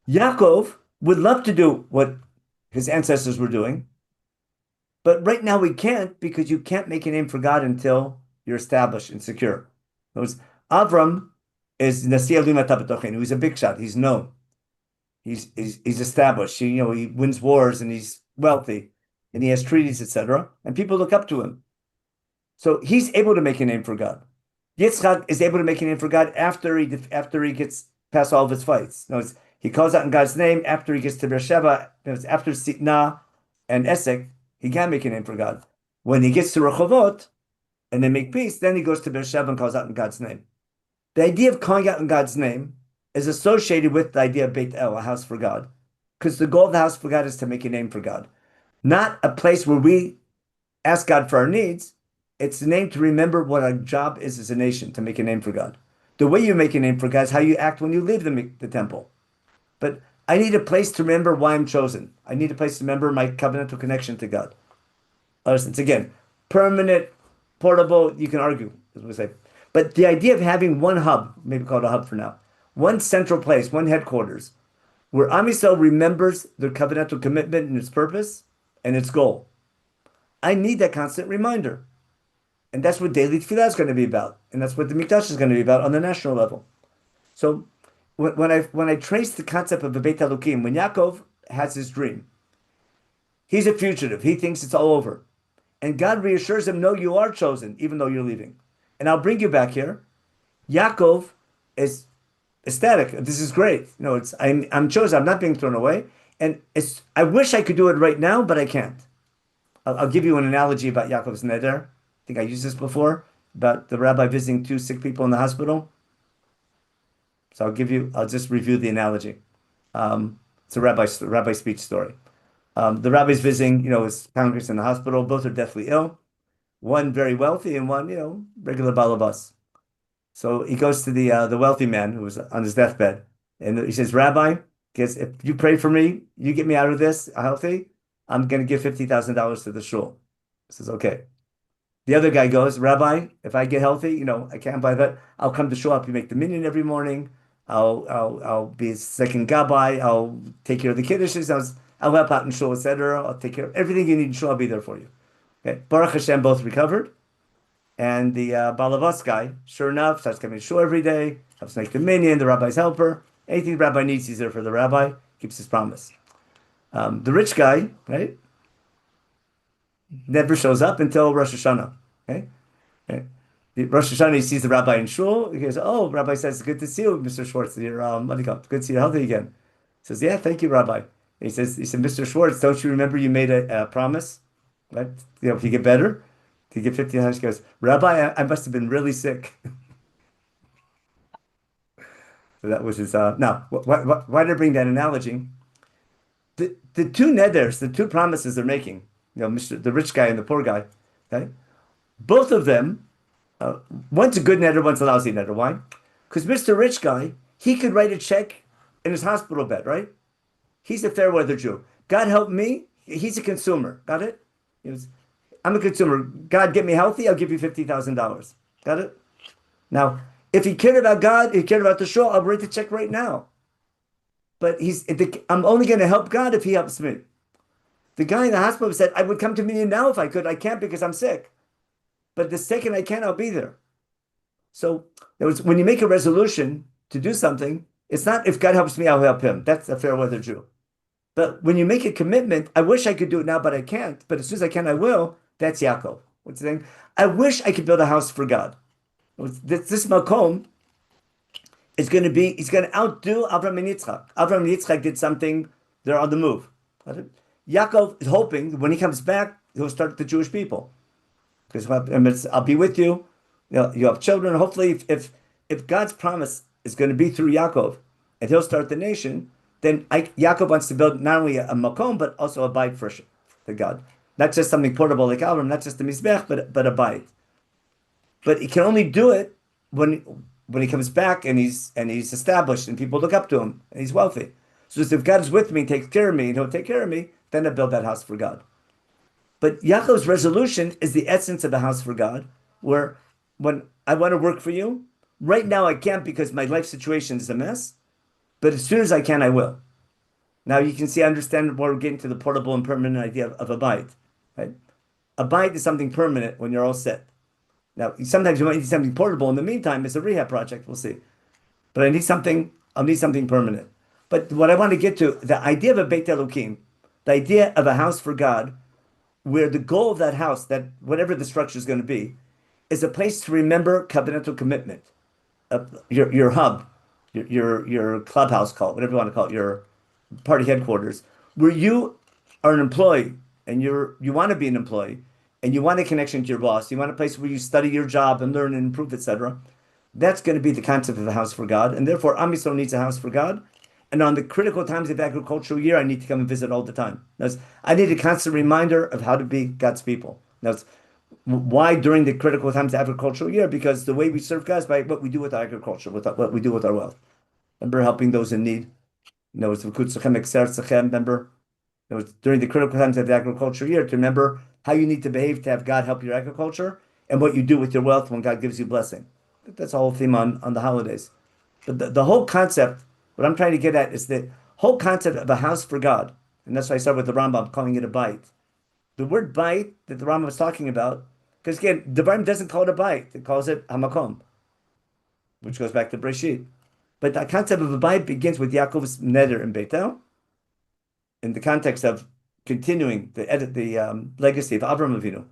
Yaakov would love to do what his ancestors were doing. But right now we can't, because you can't make a name for God until you're established and secure. Avram is Nasi Elima Tabatochen. He's a big shot. He's known. He's established. He wins wars and he's wealthy and he has treaties, etc. And people look up to him. So he's able to make a name for God. Yitzchak is able to make a name for God after he gets past all of his fights. He calls out in God's name after he gets to Beersheba. After Sitna and Esek, he can make a name for God. When he gets to Rehovot and they make peace, then he goes to Beersheba and calls out in God's name. The idea of calling out in God's name is associated with the idea of Beit El, a house for God, because the goal of the house for God is to make a name for God, not a place where we ask God for our needs. It's the name to remember what our job is as a nation, to make a name for God. The way you make a name for God is how you act when you leave the temple. But I need a place to remember why I'm chosen. I need a place to remember my covenantal connection to God. It's again, permanent, portable, you can argue, as we say. But the idea of having one hub, maybe call it a hub for now, one central place, one headquarters, where Am Yisrael remembers their covenantal commitment and its purpose and its goal. I need that constant reminder. And that's what daily tefillah is going to be about. And that's what the Mikdash is going to be about on the national level. So when I trace the concept of the Beit Elokim, when Yaakov has his dream, he's a fugitive. He thinks it's all over. And God reassures him, no, you are chosen, even though you're leaving. And I'll bring you back here. Yaakov is ecstatic. This is great. I'm chosen. I'm not being thrown away. And I wish I could do it right now, but I can't. I'll give you an analogy about Yaakov's neder. I think I used this before, about the rabbi visiting two sick people in the hospital. So I'll just review the analogy. It's a rabbi speech story. The rabbi's visiting, his congregants in the hospital. Both are deathly ill. One very wealthy and one, regular balabas. So he goes to the wealthy man who was on his deathbed, and he says, Rabbi, if you pray for me, you get me out of this healthy, I'm going to give $50,000 to the shul. He says, okay. The other guy goes, Rabbi, if I get healthy, I can't buy that. I'll come to shul, help you make the minyan every morning. I'll be a second gabbai. I'll take care of the kiddushes. I'll help out in shul, etc. I'll take care of everything you need in shul. I'll be there for you. Okay, Baruch Hashem both recovered. And the Balavas guy, sure enough, starts coming to shul every day, helps make the minyan, the rabbi's helper. Anything the rabbi needs, he's there for the rabbi, keeps his promise. The rich guy, right, never shows up until Rosh Hashanah. Okay? Okay. The Rosh Hashanah, he sees the rabbi in shul. He goes, "Oh, rabbi says, good to see you, Mr. Schwartz. You're, what do you call it? Good to see you healthy again." He says, "Yeah, thank you, rabbi." And he said, "Mr. Schwartz, don't you remember you made a promise? Right? If you get better, you get 1,500." He goes, "Rabbi, I must have been really sick." So that was his. Now, why did I bring that analogy? The two neders, the two promises they're making, the rich guy and the poor guy, okay? Both of them, one's a good neder, one's a lousy neder. Why? Because Mr. Rich Guy, he could write a check in his hospital bed, right? He's a fair weather Jew. God help me. He's a consumer. Got it? I'm a consumer. God, get me healthy. I'll give you $50,000. Got it? Now, if he cared about God, he cared about the show, I'll write the check right now. But I'm only going to help God if he helps me. The guy in the hospital said, "I would come to meet now if I could. I can't because I'm sick. But the second I can, I'll be there." So when you make a resolution to do something, it's not if God helps me, I'll help him. That's a fair weather Jew. But when you make a commitment, I wish I could do it now, but I can't. But as soon as I can, I will. That's Yaakov. What's the thing? I wish I could build a house for God. This Makom is going to be, he's going to outdo Avraham and Yitzchak. Avraham and Yitzchak did something, they're on the move. Yaakov is hoping when he comes back, he'll start the Jewish people. Because I'll be with you. You have children. Hopefully, if God's promise is going to be through Yaakov, and he'll start the nation, then Yaakov wants to build not only a makom but also a bait for God, not just something portable like Avram, not just the mizbech, but a bait. But he can only do it when he comes back and he's established and people look up to him and he's wealthy. So if God is with me, takes care of me, and he'll take care of me, then I'll build that house for God. But Yaakov's resolution is the essence of a house for God, where when I want to work for you, right now I can't because my life situation is a mess, but as soon as I can, I will. Now you can see, I understand where we're getting to the portable and permanent idea of a bite. Right? A bite is something permanent when you're all set. Now, sometimes you might need something portable. In the meantime, it's a rehab project, we'll see. But I'll need something permanent. But what I want to get to, the idea of a Beit Elokim, the idea of a house for God, where the goal of that house, that whatever the structure is going to be, is a place to remember covenantal commitment. Your hub, your clubhouse, call it whatever you want to call it, your party headquarters, where you are an employee and you want to be an employee and you want a connection to your boss, you want a place where you study your job and learn and improve, etc. That's going to be the concept of a house for God, and therefore Am Yisrael needs a house for God. And on the critical times of agricultural year, I need to come and visit all the time. I need a constant reminder of how to be God's people. Why during the critical times of agricultural year? Because the way we serve God is by what we do with our agriculture, what we do with our wealth. Remember helping those in need. It's remember, during the critical times of the agricultural year, to remember how you need to behave to have God help your agriculture and what you do with your wealth when God gives you blessing. That's the whole theme on the holidays. But the whole concept, what I'm trying to get at is the whole concept of a house for God. And that's why I start with the Rambam calling it a bait. The word bait that the Rambam was talking about, because again, the Rambam doesn't call it a bait, it calls it hamakom, which goes back to Breishit. But the concept of a bait begins with Yaakov's neder in Beitel, in the context of continuing the legacy of Avraham Avinu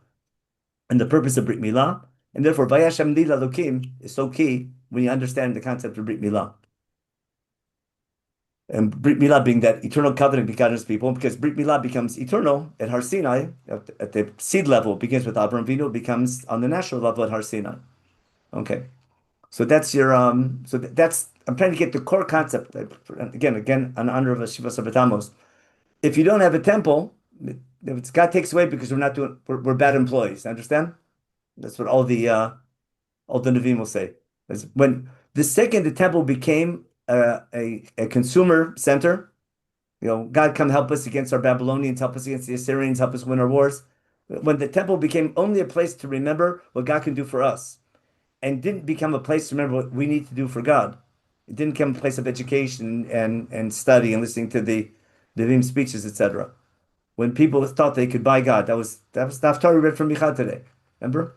and the purpose of Brit Milah. And therefore, Vayashem Li Elokim is so key when you understand the concept of Brit Milah. And Brit Milah being that eternal covenant between God and his people, because Brit Milah becomes eternal at Har Sinai, at the seed level, it begins with Avraham Avinu, it becomes on the national level at Har Sinai. Okay. So that's I'm trying to get the core concept, again, in honor of Shiva Sabbatamos. If you don't have a temple, God takes away because we're bad employees. Understand? That's what all the Nevi'im will say. When the second the temple became a consumer center, God come help us against our Babylonians, help us against the Assyrians, help us win our wars. When the temple became only a place to remember what God can do for us, and didn't become a place to remember what we need to do for God, it didn't become a place of education and study and listening to the Nevi'im speeches, etc. when people thought they could buy God. That was the Haftarah we read from Michal today. Remember?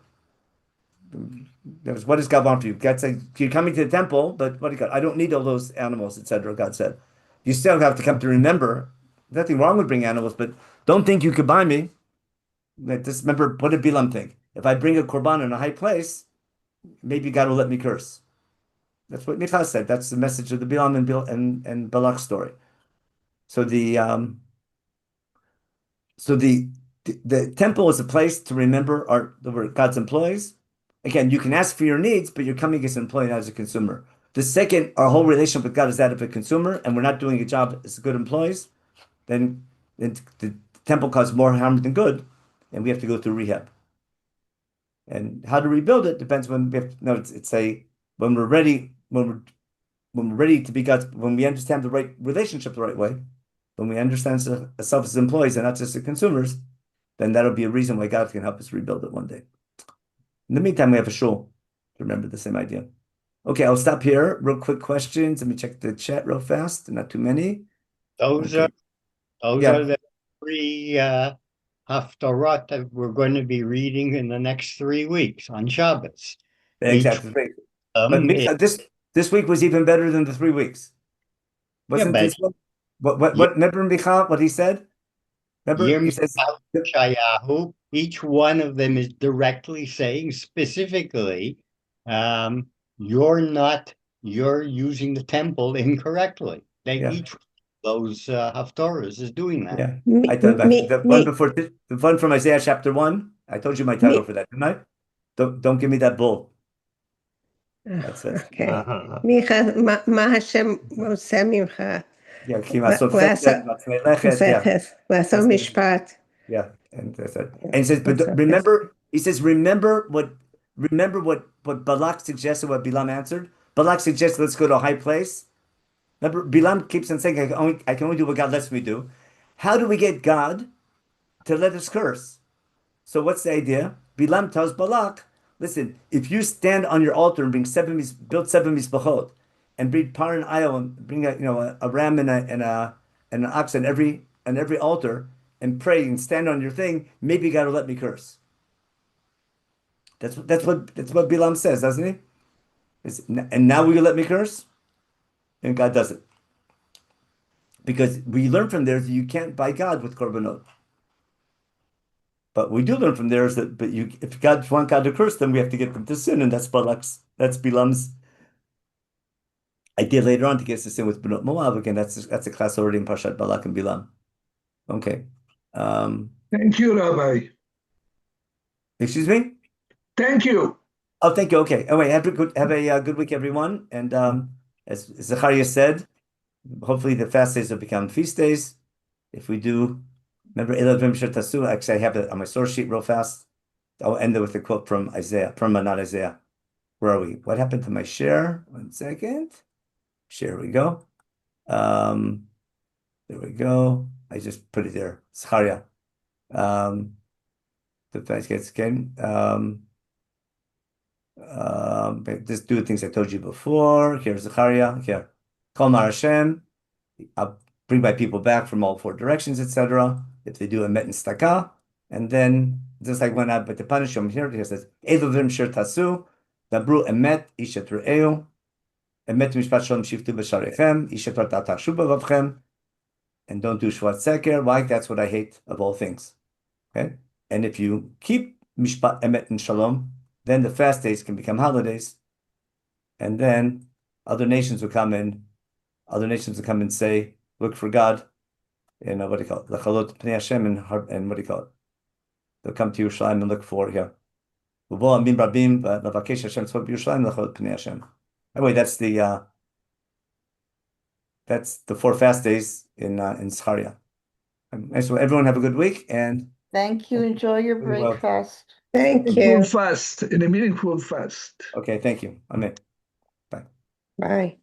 That was, what does God want from you? God said, you're coming to the temple, but what do God? I don't need all those animals, etc. God said, you still have to come to remember. Nothing wrong with bringing animals, but don't think you could buy me. Just remember, what did Bilam think? If I bring a korban in a high place, maybe God will let me curse. That's what Michal said. That's the message of the Bilam and Balak story. So the temple is a place to remember God's employees. Again, you can ask for your needs, but you're coming as an employee, not as a consumer. The second, our whole relationship with God is that of a consumer, and we're not doing a job as good employees, then the temple causes more harm than good, and we have to go through rehab. And how to rebuild it depends when we have. No, it's a when we're ready when we're ready to be God's, when we understand the right relationship the right way, when we understand ourselves as employees and not just as consumers, then that'll be a reason why God can help us rebuild it one day. In the meantime, we have a shul to remember the same idea. Okay, I'll stop here. Real quick questions. Let me check the chat real fast. Not too many. Those Okay. are Yeah. the three haftarot that we're going to be reading in the next 3 weeks on Shabbos. Exactly. Each Great. of But them Micha, this week was even better than the 3 weeks. Wasn't but this one? What Yeah. remember Micha, what he said? Remember he says Shayahu, each one of them is directly saying specifically, you're using the temple incorrectly. Yeah. Each those haftarahs is doing that. Yeah. Me, I told me, the one before the one from Isaiah chapter 1. I told you my title me. for that, didn't I? Don't give me that bull. That's it. Okay. Uh-huh. מיכה, מה השם עושה ממך? Yeah, כי לעשות חסד, לעצמי לכת, yeah. לעשות That's it. משפט. Yeah, and that's it. And he says, but remember, he says, remember what Balak suggested, what Bilam answered. Balak suggested, let's go to a high place. Remember, Bilam keeps on saying, I can only do what God lets me do. How do we get God to let us curse? So what's the idea? Bilam tells Balak, listen, if you stand on your altar and build 7 mizbachot, and breed par and ayil, and bring a ram and an ox on every altar, and pray and stand on your thing, maybe God will let me curse. That's what Bilam says, doesn't he? And now will you let me curse? And God doesn't. Because we learn from there that you can't buy God with korbanot. But we do learn from there is that, if God wants God to curse them, we have to get them to sin, and that's Bilam's idea later on to get us to sin with Benot Moab. Again, that's a class already in Parshat Balak and Bilam. Okay. Thank you, Rabbi. Excuse me? Thank you. Oh, thank you. Okay. Anyway, have a good week, everyone. And as Zachariah said, hopefully the fast days will become feast days. If we do, remember Elavim Tasu. Actually, I have it on my source sheet real fast. I'll end it with a quote from Isaiah, not Isaiah. Where are we? What happened to my share? 1 second. Share we go. There we go. I just put it there. Zachariah. The fast gets again. Just do the things I told you before. Here's Zachariah. Here. Kol Mar Hashem. I'll bring my people back from all 4 directions, etc. If they do emet and staka. And then, just like when I but to punish them here, it says, Elovim shir tasu, dabru emet, ishet re'eu, emet mishpat shalom shiftu b'sharechem, ishet tatashu b'vavchem, and don't do shvat seker. Why? That's what I hate of all things. Okay? And if you keep mishpat emet and shalom, then the fast days can become holidays. And then other nations will come in. Other nations will come and say, look for God. And what do you call it? L'chalot pnei Hashem, and what do you call it? They'll come to Yerushalayim and look for here. Anyway, that's the 4 fast days in Zechariah. So everyone have a good week, and Thank you. Enjoy your Very well. breakfast. Thank Meaningful you. fast, in a meaningful fast. okay, thank you. Amen. Bye.